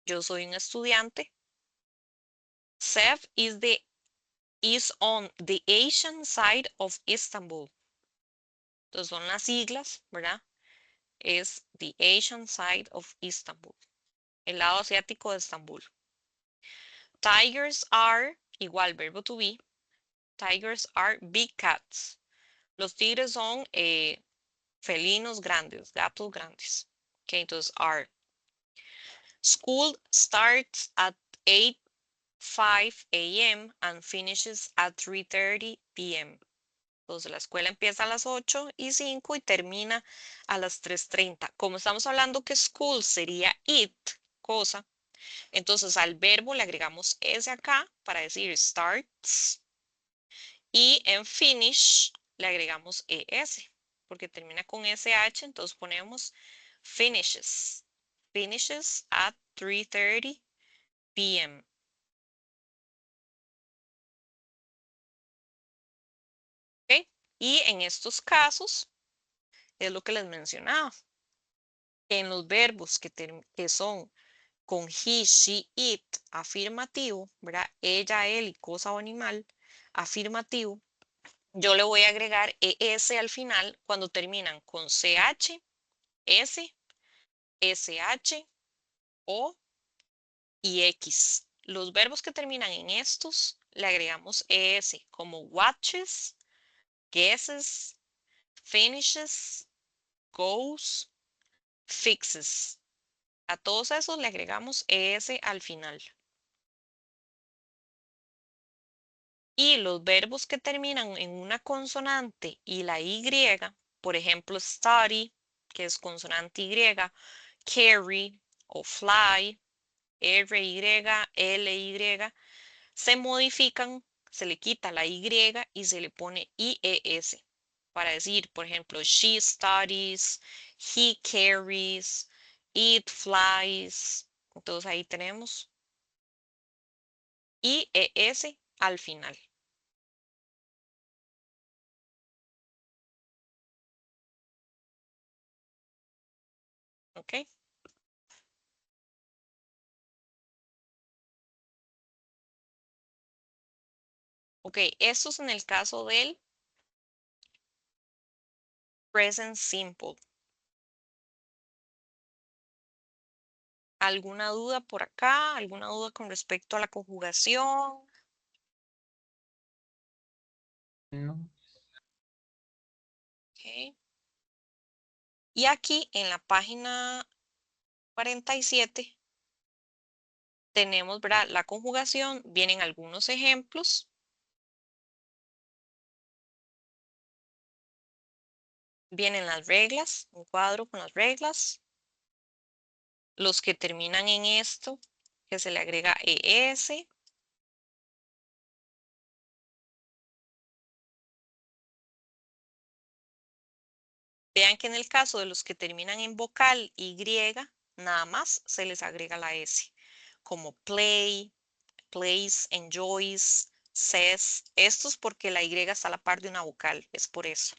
Yo soy un estudiante. Sev is on the Asian side of Istanbul. Entonces son las siglas, ¿verdad? Es the Asian side of Istanbul. El lado asiático de Estambul. Tigers are, igual verbo to be. Tigers are big cats. Los tigres son felinos grandes, gatos grandes. Ok, entonces are. School starts at 8:05 a.m. and finishes at 3:30 p.m. Entonces la escuela empieza a las 8:05 y termina a las 3:30. Como estamos hablando que school sería it, cosa, entonces al verbo le agregamos S acá para decir starts y en finish le agregamos ES porque termina con SH, entonces ponemos finishes. Finishes at 3:30 p.m. ¿Ok? Y en estos casos es lo que les mencionaba. En los verbos que son con he, she, it, afirmativo, ¿verdad? Ella, él y cosa o animal, afirmativo, yo le voy a agregar ES al final cuando terminan con CH, S, SH, O y X. Los verbos que terminan en estos le agregamos ES como watches, guesses, finishes, goes, fixes. A todos esos le agregamos ES al final. Y los verbos que terminan en una consonante y la Y, por ejemplo, study, que es consonante Y, carry o fly, RY, LY, se modifican, se le quita la Y y se le pone IES para decir, por ejemplo, she studies, he carries, it flies. Entonces ahí tenemos IES al final. ¿Ok? Ok, esto es en el caso del present simple. ¿Alguna duda por acá? ¿Alguna duda con respecto a la conjugación? No. Ok. Y aquí en la página 47 tenemos, ¿verdad? La conjugación, vienen algunos ejemplos. Vienen las reglas, un cuadro con las reglas. Los que terminan en esto, que se le agrega ES. Vean que en el caso de los que terminan en vocal Y, nada más se les agrega la S, como play, plays, enjoys, says. Esto es porque la Y está a la par de una vocal, es por eso.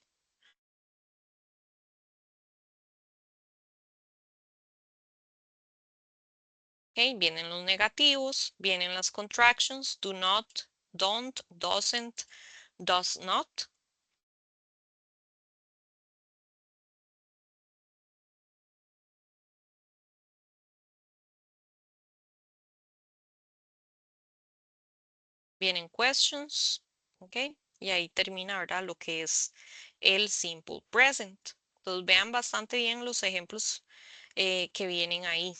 Okay, vienen los negativos, vienen las contractions, do not, don't, doesn't, does not. Vienen questions, ok, y ahí termina, ¿verdad? Lo que es el simple present. Entonces vean bastante bien los ejemplos que vienen ahí.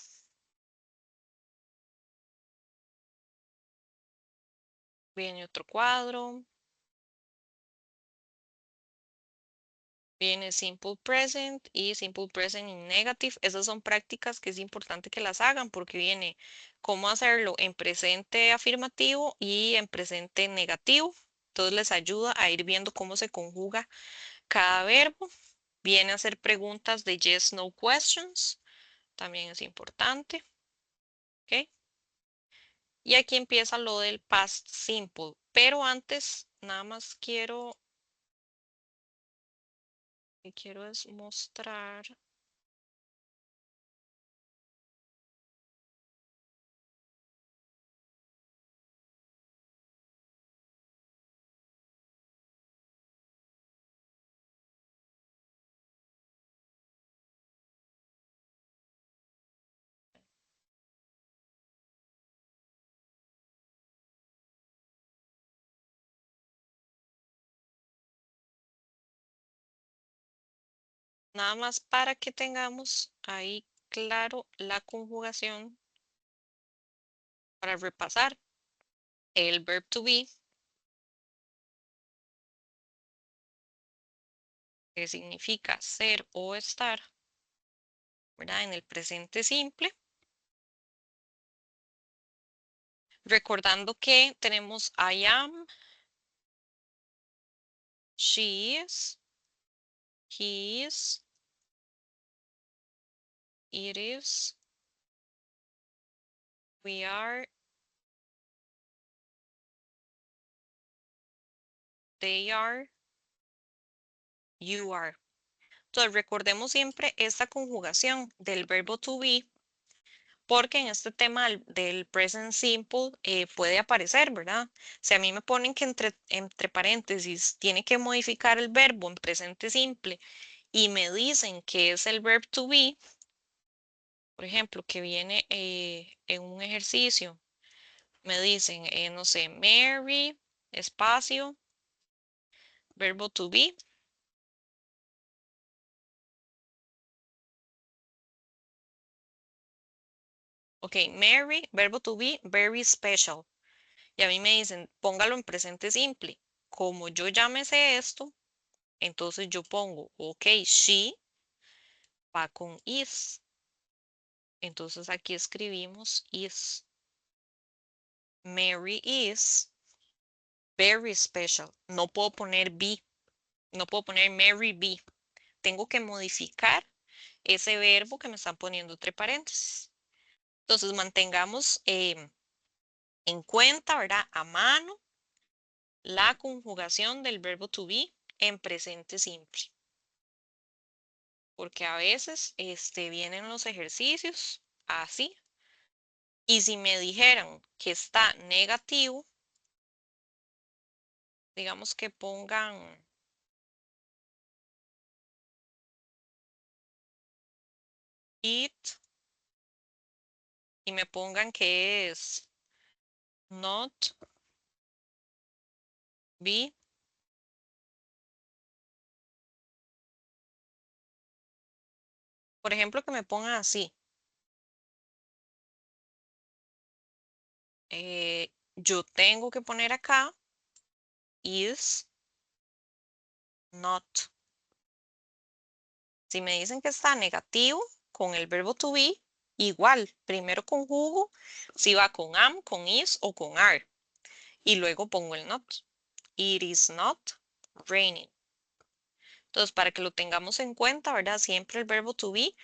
Viene otro cuadro. Viene simple present y simple present in negative. Esas son prácticas que es importante que las hagan porque viene cómo hacerlo en presente afirmativo y en presente negativo. Entonces les ayuda a ir viendo cómo se conjuga cada verbo. Viene a hacer preguntas de yes, no questions. También es importante. ¿Ok? Y aquí empieza lo del past simple. Pero antes, nada más quiero es mostrar. Nada más para que tengamos ahí claro la conjugación para repasar. El verb to be, que significa ser o estar, ¿verdad? En el presente simple. Recordando que tenemos I am, she is, he is, it is, we are, they are, you are. Entonces recordemos siempre esta conjugación del verbo to be, porque en este tema del present simple puede aparecer, ¿verdad? Si a mí me ponen que entre paréntesis tiene que modificar el verbo en presente simple y me dicen que es el verb to be, por ejemplo, que viene en un ejercicio, me dicen, no sé, Mary, espacio, verbo to be. Ok, Mary, verbo to be, very special. Y a mí me dicen, póngalo en presente simple. Como yo ya me sé esto, Entonces yo pongo, ok, she va con is. Entonces aquí escribimos is. Mary is very special. No puedo poner be. No puedo poner Mary be. Tengo que modificar ese verbo que me están poniendo entre paréntesis. Entonces mantengamos en cuenta, ¿verdad? A mano la conjugación del verbo to be en presente simple. Porque a veces vienen los ejercicios así. Y si me dijeran que está negativo, digamos que pongan it y me pongan que es not be. Por ejemplo, que me pongan así. Yo tengo que poner acá is not. Si me dicen que está negativo con el verbo to be, igual, primero conjugo si va con am, con is o con are. Y luego pongo el not. It is not raining. Entonces, para que lo tengamos en cuenta, ¿verdad? Siempre el verbo to be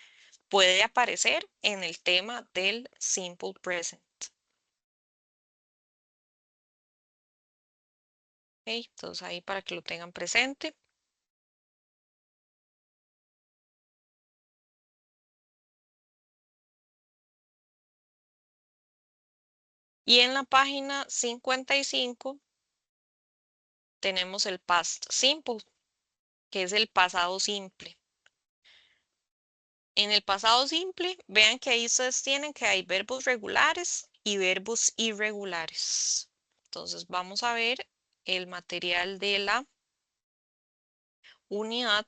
puede aparecer en el tema del simple present. Ok, entonces ahí para que lo tengan presente. Y en la página 55 tenemos el past simple, que es el pasado simple. En el pasado simple, vean que ahí ustedes tienen que hay verbos regulares y verbos irregulares. Entonces vamos a ver el material de la unidad.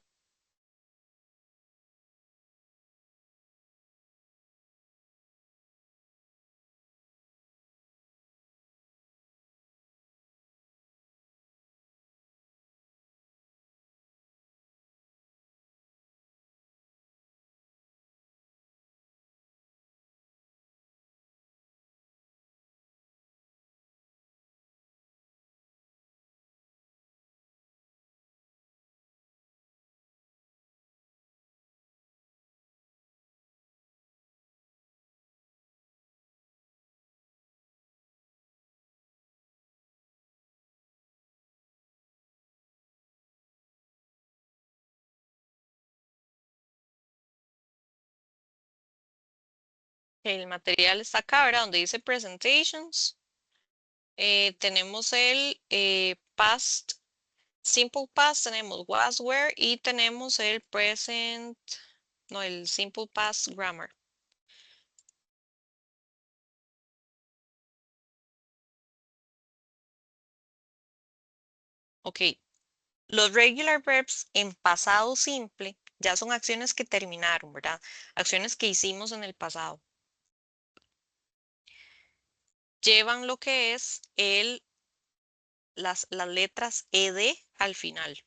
El material está acá, ¿verdad? Donde dice presentations. Tenemos el past, simple past, tenemos was, were y tenemos el present, no, el simple past grammar. Ok, los regular verbs en pasado simple ya son acciones que terminaron, ¿verdad? Acciones que hicimos en el pasado. Llevan lo que es las letras ed al final.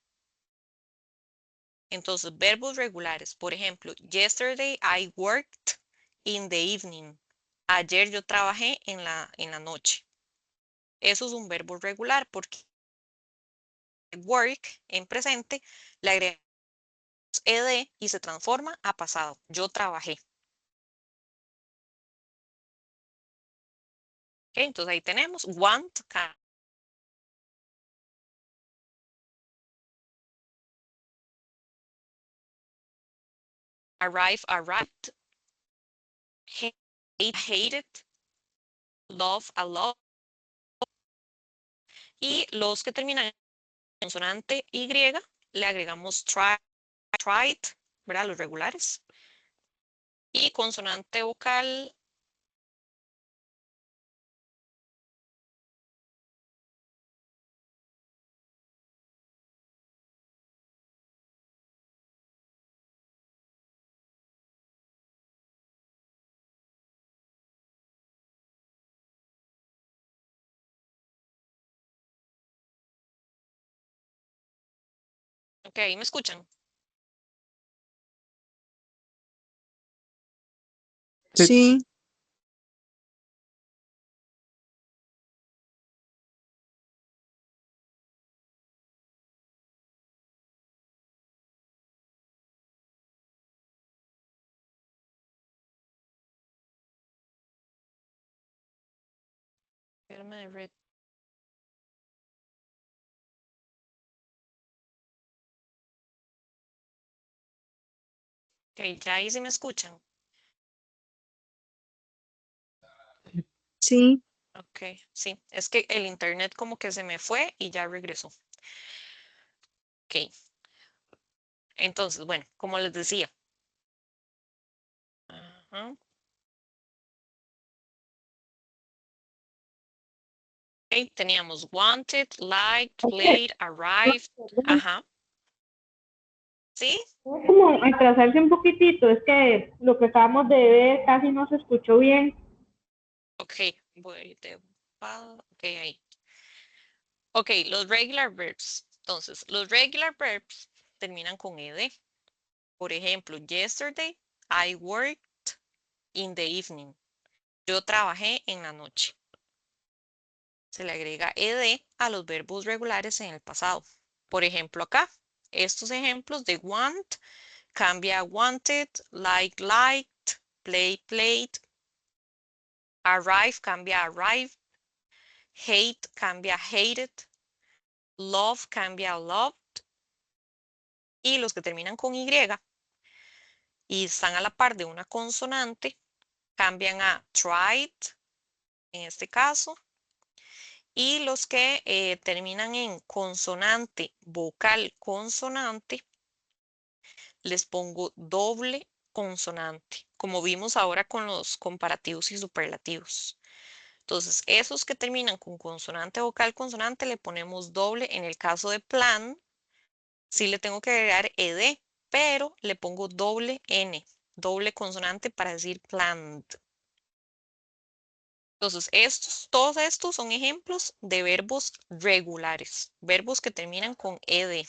Entonces, verbos regulares. Por ejemplo, yesterday I worked in the evening. Ayer yo trabajé en la noche. Eso es un verbo regular porque work en presente le agregamos ed y se transforma a pasado. Yo trabajé. Okay, entonces ahí tenemos want, arrive, arrived, hate, hated, love, a love. Y los que terminan en consonante Y le agregamos try, tried, ¿verdad? Los regulares. Y consonante vocal Ok, ¿me escuchan? Sí. Espérame de red. Ok, ya ahí sí me escuchan. Sí. Ok, sí, es que el internet como que se me fue y ya regresó. Ok, entonces, bueno, como les decía. Ajá. Ok, teníamos wanted, liked, played, arrived. Ajá. ¿Sí? Es como atrasarse un poquitito, es que lo que acabamos de ver casi no se escuchó bien. Ok, voy de... Ok, ahí. Ok, los regular verbs. Entonces, los regular verbs terminan con ed. Por ejemplo, yesterday, I worked in the evening. Yo trabajé en la noche. Se le agrega ed a los verbos regulares en el pasado. Por ejemplo, acá, estos ejemplos de want cambia a wanted, liked, played. Arrive cambia a arrived. Hate cambia a hated. Love cambia a loved. Y los que terminan con y están a la par de una consonante cambian a tried, en este caso. Y los que terminan en consonante, vocal, consonante, les pongo doble consonante, como vimos ahora con los comparativos y superlativos. Entonces, esos que terminan con consonante, vocal, consonante, le ponemos doble. En el caso de plan, sí le tengo que agregar ed, pero le pongo doble n, doble consonante para decir planned. Entonces, todos estos son ejemplos de verbos regulares, verbos que terminan con ed.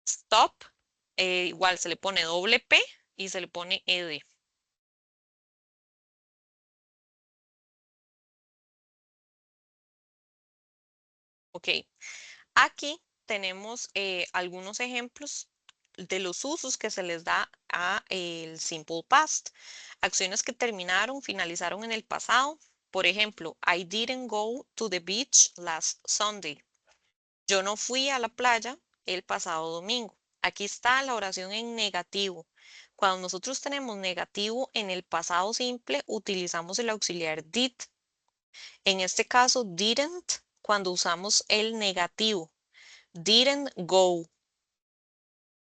Stop, igual se le pone doble P y se le pone ed. Ok, aquí tenemos algunos ejemplos de los usos que se les da a el simple past. Acciones que terminaron, finalizaron en el pasado. Por ejemplo, I didn't go to the beach last Sunday. Yo no fui a la playa el pasado domingo. Aquí está la oración en negativo. Cuando nosotros tenemos negativo en el pasado simple, utilizamos el auxiliar did. En este caso, didn't, cuando usamos el negativo. Didn't go.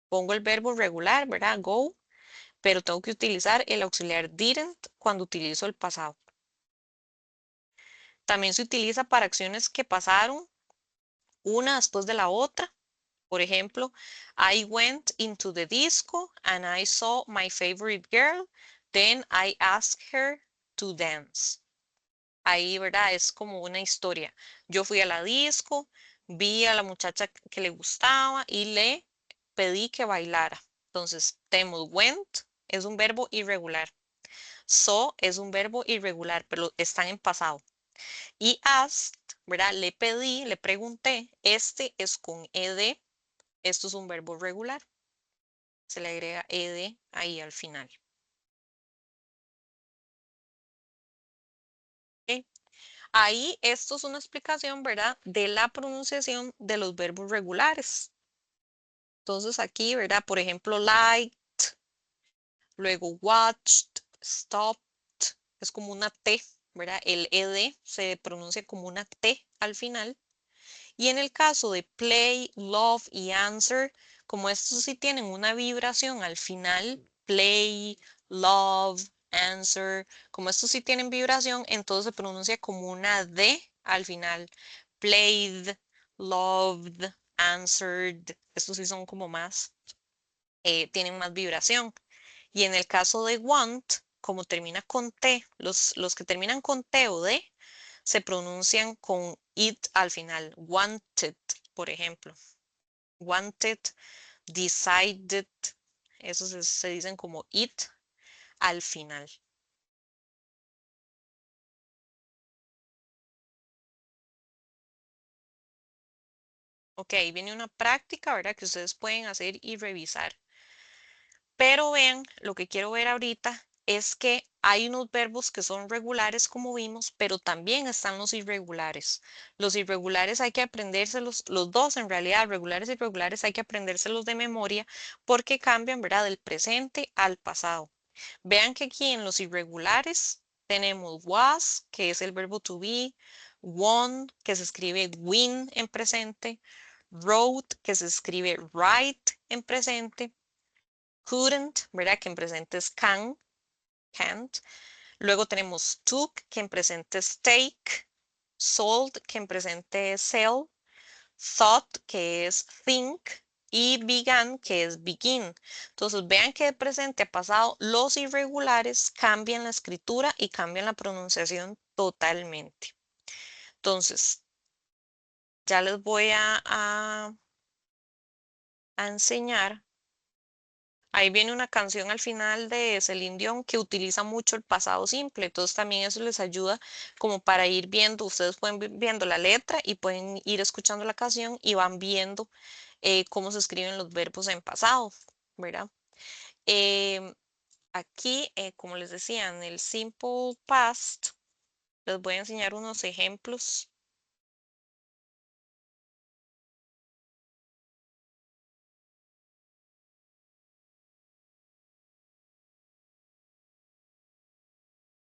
Pongo el verbo regular, ¿verdad? Go, pero tengo que utilizar el auxiliar didn't cuando utilizo el pasado. También se utiliza para acciones que pasaron una después de la otra. Por ejemplo, I went into the disco and I saw my favorite girl. Then I asked her to dance. Ahí, ¿verdad? Es como una historia. Yo fui a la disco, vi a la muchacha que le gustaba y le pedí que bailara. Entonces, tenemos went, es un verbo irregular. Saw es un verbo irregular, pero están en pasado. Y asked, ¿verdad? Le pedí, le pregunté. Este es con ed. Esto es un verbo regular. Se le agrega ed ahí al final. ¿Ok? Ahí esto es una explicación, ¿verdad? De la pronunciación de los verbos regulares. Entonces aquí, ¿verdad? Por ejemplo, liked, luego watched, stopped, es como una T, ¿verdad? El ed se pronuncia como una T al final. Y en el caso de play, love y answer, como estos sí tienen una vibración al final, play, love, answer, como estos sí tienen vibración, entonces se pronuncia como una D al final. Played, loved, answered, estos sí son como más, tienen más vibración. Y en el caso de want, como termina con T, los que terminan con T o D, se pronuncian con it al final. Wanted, por ejemplo. Wanted, decided. Esos se dicen como it al final. Ok, ahí viene una práctica, ¿verdad? Que ustedes pueden hacer y revisar. Pero vean, lo que quiero ver ahorita es que hay unos verbos que son regulares, como vimos, pero también están los irregulares. Los irregulares hay que aprendérselos, los dos en realidad, regulares y irregulares, hay que aprendérselos de memoria porque cambian, ¿verdad? Del presente al pasado. Vean que aquí en los irregulares tenemos was, que es el verbo to be, won, que se escribe win en presente, wrote, que se escribe write en presente, couldn't, ¿verdad? Que en presente es can't. Luego tenemos took, que en presente es take, sold, que en presente es sell, thought, que es think, y began, que es begin. Entonces, vean que de presente a pasado los irregulares cambian la escritura y cambian la pronunciación totalmente. Entonces, ya les voy a enseñar. Ahí viene una canción al final de Celine Dion que utiliza mucho el pasado simple, entonces también eso les ayuda como para ir viendo, ustedes pueden ir viendo la letra y pueden ir escuchando la canción y van viendo cómo se escriben los verbos en pasado, ¿verdad? Aquí, como les decía, en el simple past, les voy a enseñar unos ejemplos.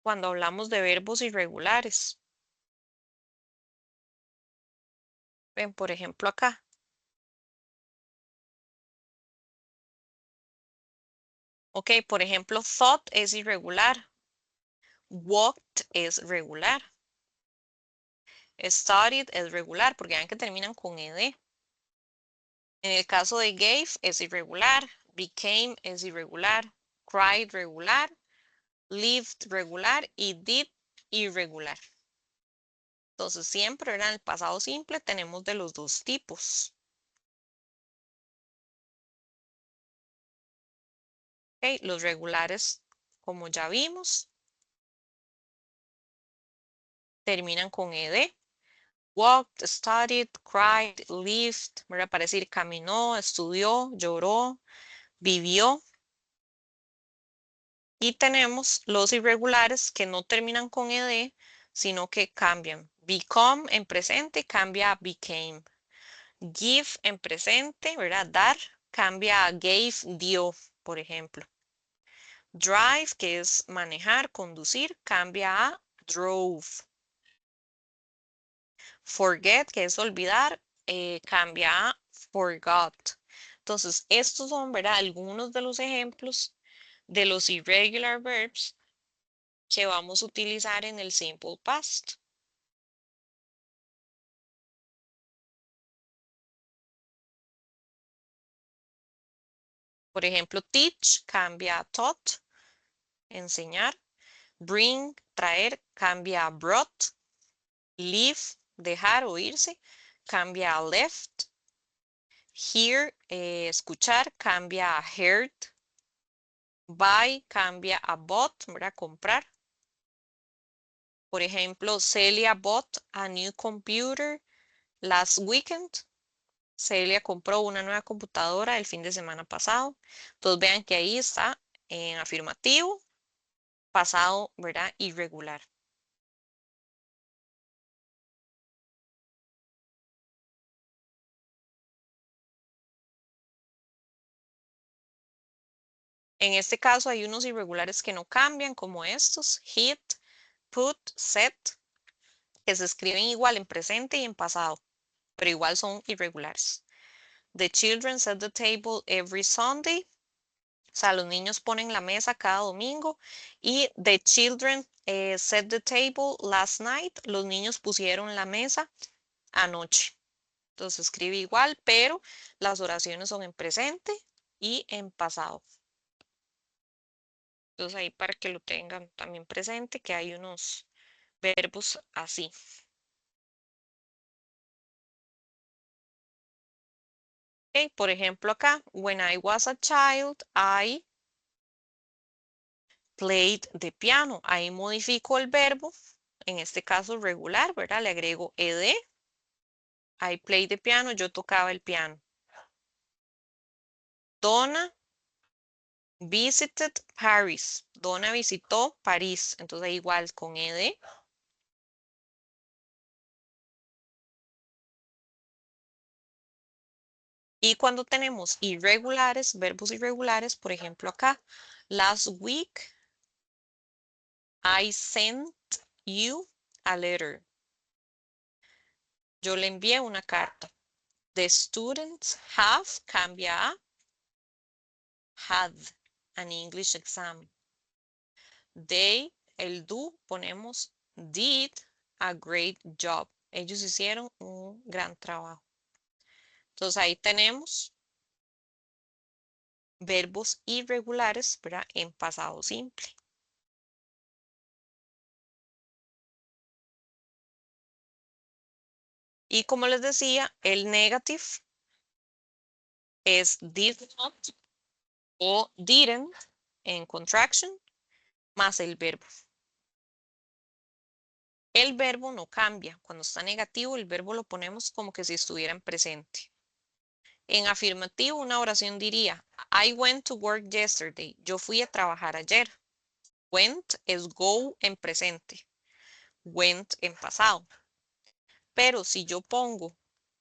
Cuando hablamos de verbos irregulares. Ven, por ejemplo, acá. Ok, por ejemplo, thought es irregular. Walked es regular. Studied es regular, porque vean que terminan con ed. En el caso de gave es irregular. Became es irregular. Cried regular. Lived regular y did irregular. Entonces siempre en el pasado simple tenemos de los dos tipos. Okay, los regulares, como ya vimos, terminan con ed. Walked, studied, cried, lived, ¿verdad? Para decir caminó, estudió, lloró, vivió. Y tenemos los irregulares que no terminan con ed, sino que cambian. Become en presente cambia a became. Give en presente, ¿verdad? Dar cambia a gave, dio, por ejemplo. Drive, que es manejar, conducir, cambia a drove. Forget, que es olvidar, cambia a forgot. Entonces, estos son, ¿verdad? Algunos de los ejemplos de los irregular verbs que vamos a utilizar en el simple past. Por ejemplo, teach cambia a taught, enseñar. Bring, traer, cambia a brought. Leave, dejar o irse, cambia a left. Hear, escuchar, cambia a heard. Buy, cambia a bought, ¿verdad? Comprar. Por ejemplo, Celia bought a new computer last weekend. Celia compró una nueva computadora el fin de semana pasado. Entonces vean que ahí está en afirmativo, pasado, ¿verdad? Irregular. En este caso hay unos irregulares que no cambian, como estos, hit, put, set, que se escriben igual en presente y en pasado, pero igual son irregulares. The children set the table every Sunday. O sea, los niños ponen la mesa cada domingo. Y the children set the table last night. Los niños pusieron la mesa anoche. Entonces escribe igual, pero las oraciones son en presente y en pasado. Entonces ahí para que lo tengan también presente, que hay unos verbos así. Ok, por ejemplo acá, when I was a child, I played the piano. Ahí modifico el verbo, en este caso regular, ¿verdad? Le agrego ed. I played the piano, yo tocaba el piano. Donna visited Paris. Donna visitó París. Entonces igual con ed. Y cuando tenemos irregulares, verbos irregulares, por ejemplo acá, last week I sent you a letter. Yo le envié una carta. The students have cambia a had an English exam. They, el do, ponemos did a great job. Ellos hicieron un gran trabajo. Entonces ahí tenemos verbos irregulares, ¿verdad? En pasado simple. Y como les decía, el negative es did not o didn't en contraction más el verbo. El verbo no cambia. Cuando está negativo, el verbo lo ponemos como que si estuviera en presente. En afirmativo, una oración diría, I went to work yesterday. Yo fui a trabajar ayer. Went es go en presente. Went en pasado. Pero si yo pongo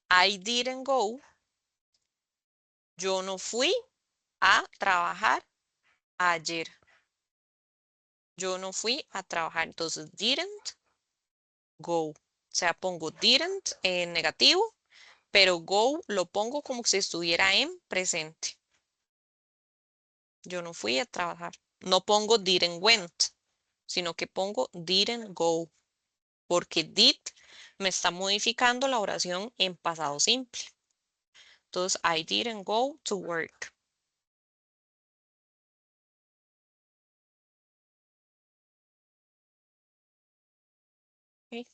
I didn't go, yo no fui a trabajar ayer. Yo no fui a trabajar. Entonces, didn't go. O sea, pongo didn't en negativo, pero go lo pongo como si estuviera en presente. Yo no fui a trabajar. No pongo didn't went, sino que pongo didn't go, porque did me está modificando la oración en pasado simple. Entonces, I didn't go to work. Okay.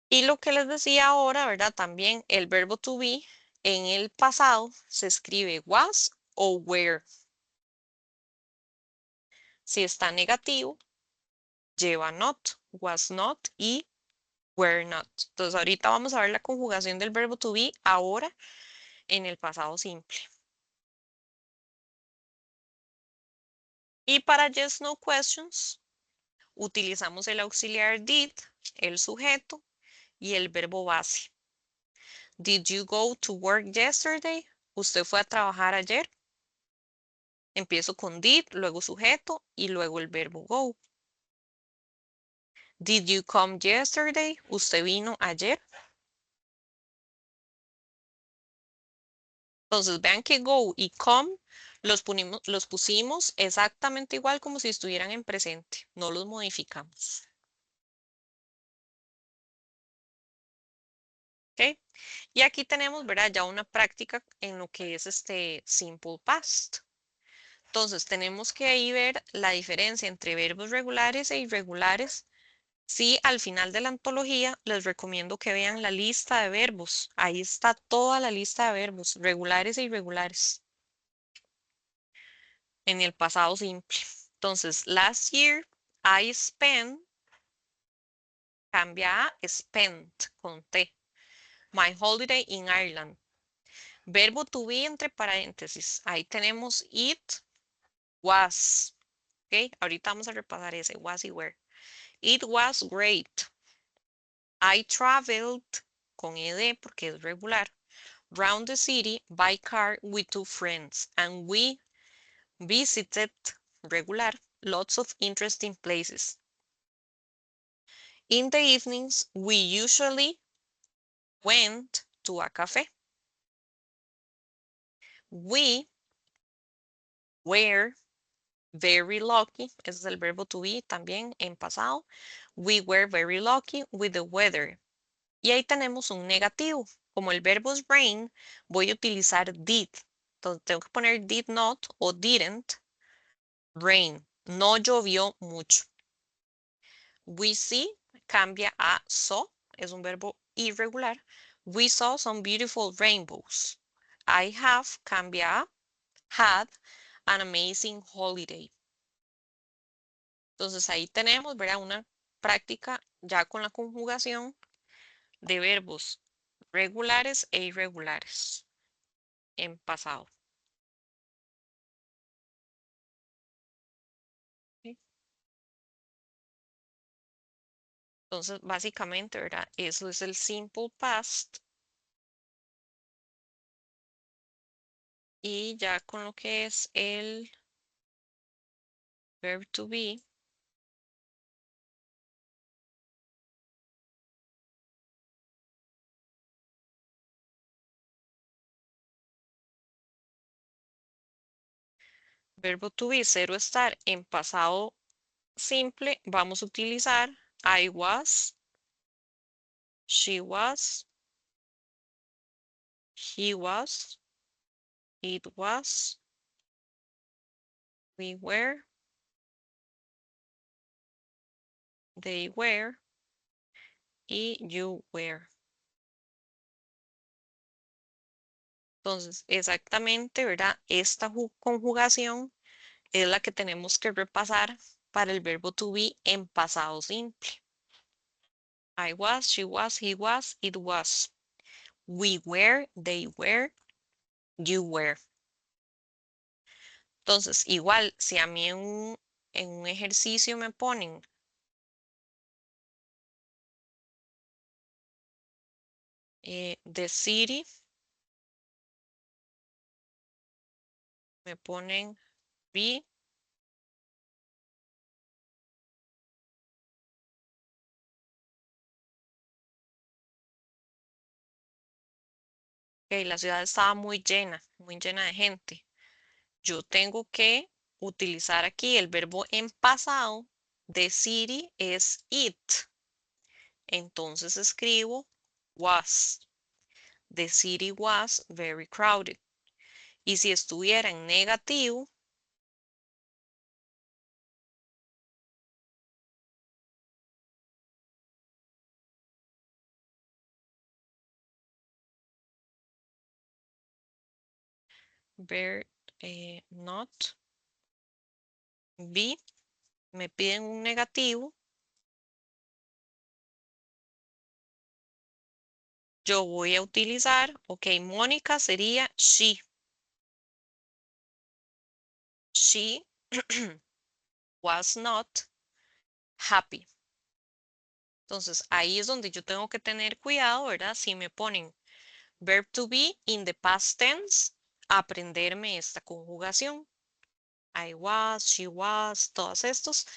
Y lo que les decía ahora, ¿verdad? También el verbo to be en el pasado se escribe was o were. Si está negativo, lleva not, was not y were not. Entonces ahorita vamos a ver la conjugación del verbo to be ahora en el pasado simple. Y para yes, no questions, utilizamos el auxiliar did, el sujeto y el verbo base. Did you go to work yesterday? ¿Usted fue a trabajar ayer? Empiezo con did, luego sujeto y luego el verbo go. Did you come yesterday? ¿Usted vino ayer? Entonces vean que go y come los pusimos exactamente igual como si estuvieran en presente. No los modificamos. ¿Ok? Y aquí tenemos, ¿verdad? Ya una práctica en lo que es este simple past. Entonces tenemos que ahí ver la diferencia entre verbos regulares e irregulares. Sí, al final de la antología les recomiendo que vean la lista de verbos. Ahí está toda la lista de verbos, regulares e irregulares. En el pasado simple. Entonces, last year I spent, cambia a spent con T. My holiday in Ireland. Verbo to be entre paréntesis. Ahí tenemos it was. ¿Ok? Ahorita vamos a repasar ese was y were. It was great. I traveled con ed porque es regular. Round the city by car with 2 friends. And we visited, regular, lots of interesting places. In the evenings, we usually went to a cafe. We were very lucky, ese es el verbo to be también en pasado. We were very lucky with the weather. Y ahí tenemos un negativo. Como el verbo es rain, voy a utilizar did. Entonces tengo que poner did not o didn't rain. No llovió mucho. We see cambia a saw, es un verbo irregular. We saw some beautiful rainbows. I have cambia a had an amazing holiday. Entonces ahí tenemos, ¿verdad? Una práctica ya con la conjugación de verbos regulares e irregulares en pasado. ¿Sí? Entonces, básicamente, ¿verdad? Eso es el simple past. Y ya con lo que es el verb to be, verbo to be, cero estar en pasado simple, vamos a utilizar I was, she was, he was, it was, we were, they were y you were. Entonces, exactamente, ¿verdad? Esta conjugación es la que tenemos que repasar para el verbo to be en pasado simple. I was, she was, he was, it was. We were, they were, you were. Entonces, igual, si a mí en un ejercicio me ponen the city, me ponen be, que la ciudad estaba muy llena de gente. Yo tengo que utilizar aquí el verbo en pasado. The city es it. Entonces escribo was. The city was very crowded. Y si estuviera en negativo, not be, me piden un negativo, yo voy a utilizar, ok, Mónica sería she. She was not happy. Entonces, ahí es donde yo tengo que tener cuidado, ¿verdad? Si me ponen verb to be in the past tense, aprenderme esta conjugación. I was, she was, todos estos,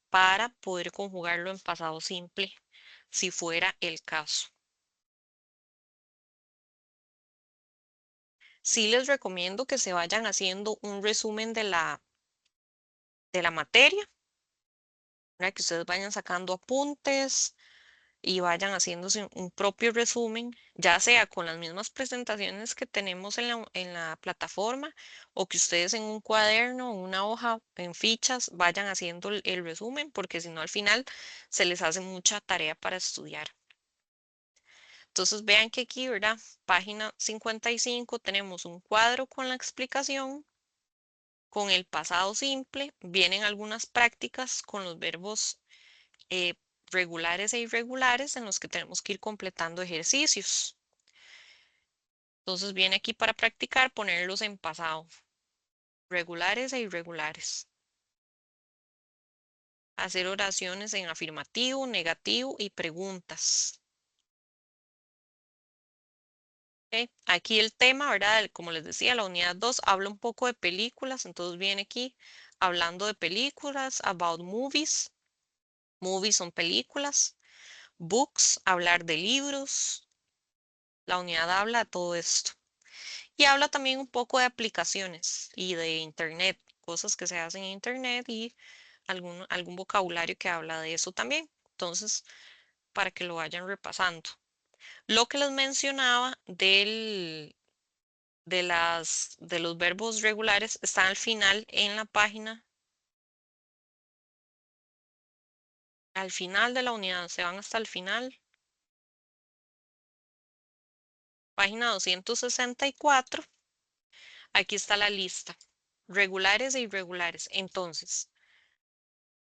para poder conjugarlo en pasado simple, si fuera el caso. Sí les recomiendo que se vayan haciendo un resumen de la materia, para que ustedes vayan sacando apuntes y vayan haciéndose un propio resumen, ya sea con las mismas presentaciones que tenemos en la plataforma o que ustedes en un cuaderno, en una hoja, en fichas, vayan haciendo el resumen, porque si no al final se les hace mucha tarea para estudiar. Entonces vean que aquí, ¿verdad? Página 55 tenemos un cuadro con la explicación. Con el pasado simple vienen algunas prácticas con los verbos regulares e irregulares en los que tenemos que ir completando ejercicios. Entonces viene aquí para practicar ponerlos en pasado, regulares e irregulares. Hacer oraciones en afirmativo, negativo y preguntas. ¿Okay? Aquí el tema, ¿verdad? Como les decía, la unidad 2 habla un poco de películas, entonces viene aquí hablando de películas, about movies. Movies son películas. Books, hablar de libros. La unidad habla de todo esto. Y habla también un poco de aplicaciones y de internet, cosas que se hacen en internet y algún vocabulario que habla de eso también. Entonces, para que lo vayan repasando. Lo que les mencionaba de los verbos regulares está al final en la página. Al final de la unidad, se van hasta el final. Página 264. Aquí está la lista. Regulares e irregulares. Entonces,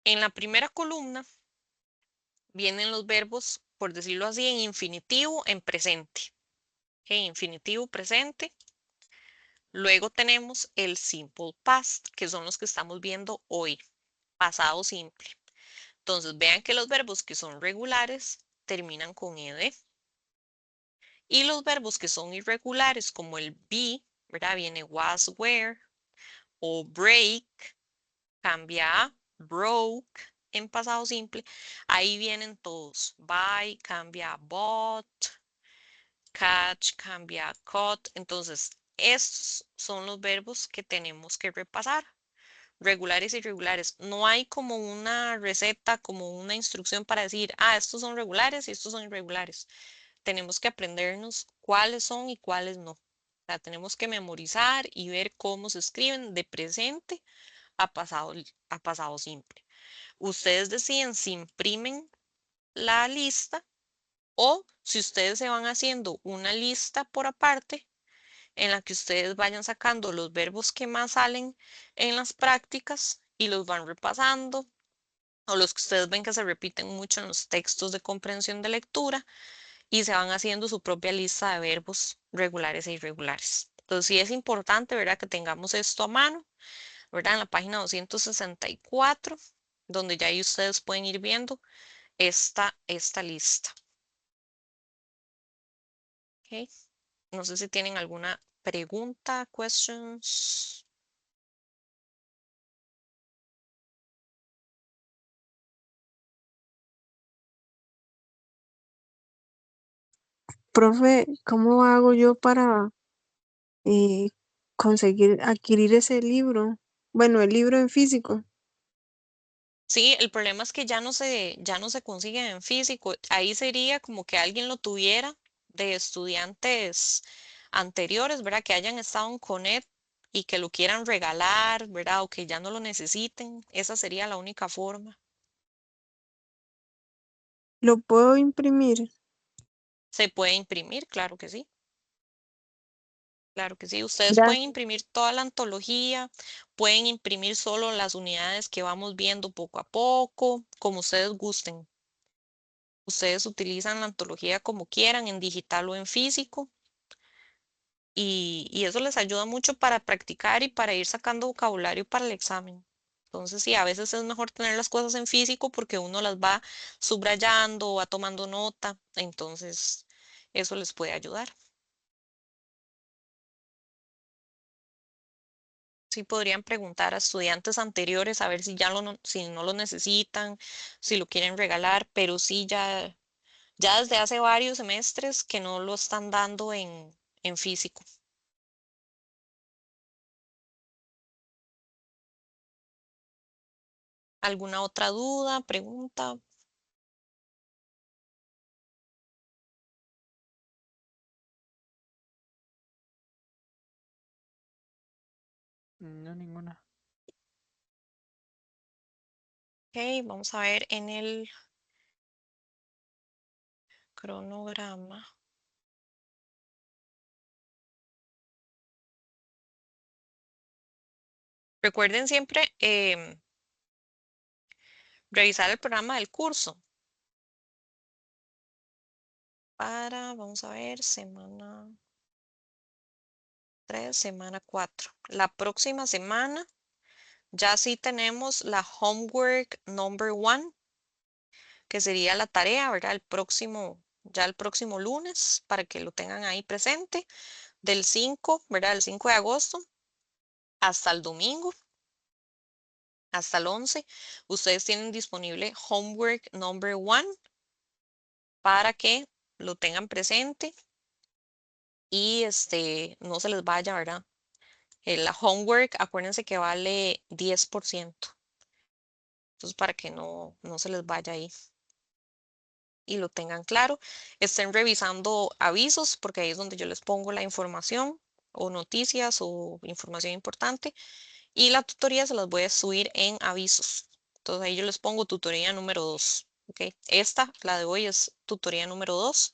en la primera columna vienen los verbos, por decirlo así, en infinitivo, en presente. En infinitivo presente. Luego tenemos el simple past, que son los que estamos viendo hoy. Pasado simple. Entonces, vean que los verbos que son regulares terminan con ed. Y los verbos que son irregulares, como el be, ¿verdad? Viene was, were, o break, cambia a broke en pasado simple. Ahí vienen todos. Buy, cambia a bought, catch, cambia a caught. Entonces, estos son los verbos que tenemos que repasar. Regulares y irregulares. No hay como una receta, como una instrucción para decir, estos son regulares y estos son irregulares. Tenemos que aprendernos cuáles son y cuáles no. O sea, tenemos que memorizar y ver cómo se escriben de presente a pasado simple. Ustedes deciden si imprimen la lista o si ustedes se van haciendo una lista por aparte en la que ustedes vayan sacando los verbos que más salen en las prácticas y los van repasando, o los que ustedes ven que se repiten mucho en los textos de comprensión de lectura y se van haciendo su propia lista de verbos regulares e irregulares. Entonces sí es importante, ¿verdad?, que tengamos esto a mano, ¿verdad? En la página 264, donde ya ahí ustedes pueden ir viendo esta lista. Okay. No sé si tienen alguna pregunta, questions. Profe, ¿cómo hago yo para eh, conseguir adquirir ese libro? Bueno, el libro en físico. Sí, el problema es que ya no se consiguen en físico. Ahí sería como que alguien lo tuviera de estudiantes anteriores, ¿verdad? Que hayan estado en CONET y que lo quieran regalar, ¿verdad? O que ya no lo necesiten. Esa sería la única forma. ¿Lo puedo imprimir? Se puede imprimir, claro que sí. Claro que sí. Ustedes pueden Gracias. imprimir toda la antología, pueden imprimir solo las unidades que vamos viendo poco a poco, como ustedes gusten. Ustedes utilizan la antología como quieran, en digital o en físico, y eso les ayuda mucho para practicar y para ir sacando vocabulario para el examen. Entonces, sí, a veces es mejor tener las cosas en físico porque uno las va subrayando o va tomando nota, entonces eso les puede ayudar. Sí podrían preguntar a estudiantes anteriores a ver si si no lo necesitan, si lo quieren regalar, pero sí ya desde hace varios semestres que no lo están dando en físico. ¿Alguna otra duda, pregunta? No, ninguna. Ok, vamos a ver en el cronograma. Recuerden siempre revisar el programa del curso vamos a ver, semana 3, semana 4. La próxima semana ya sí tenemos la homework number 1, que sería la tarea, ¿verdad? Ya el próximo lunes, para que lo tengan ahí presente, del 5, ¿verdad? El 5 de agosto hasta el domingo, hasta el 11, ustedes tienen disponible homework number 1 para que lo tengan presente y no se les vaya, ¿verdad? La homework, acuérdense que vale 10%. Entonces, para que no se les vaya ahí y lo tengan claro. Estén revisando avisos, porque ahí es donde yo les pongo la información o noticias o información importante. Y la tutoría se las voy a subir en avisos. Entonces ahí yo les pongo tutoría número 2. ¿Ok? La de hoy es tutoría número 2.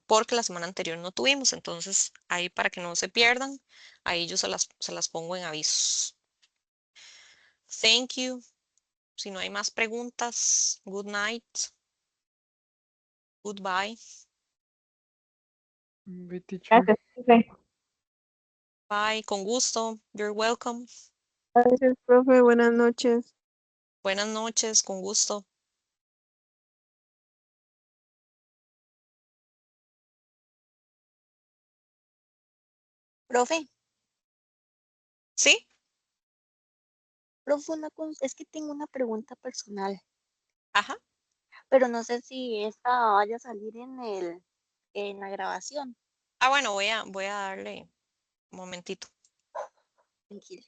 porque la semana anterior no tuvimos. Entonces, ahí para que no se pierdan, ahí yo se las pongo en avisos. Thank you. Si no hay más preguntas, good night. Goodbye. Bye, teacher. Gracias, profe. Bye. Con gusto. You're welcome. Gracias, profe. Buenas noches. Buenas noches. Con gusto. Profe, ¿Sí? profe, es que tengo una pregunta personal, Ajá. pero no sé si esta vaya a salir en la grabación. Ah, bueno, voy a darle un momentito. Tranquila.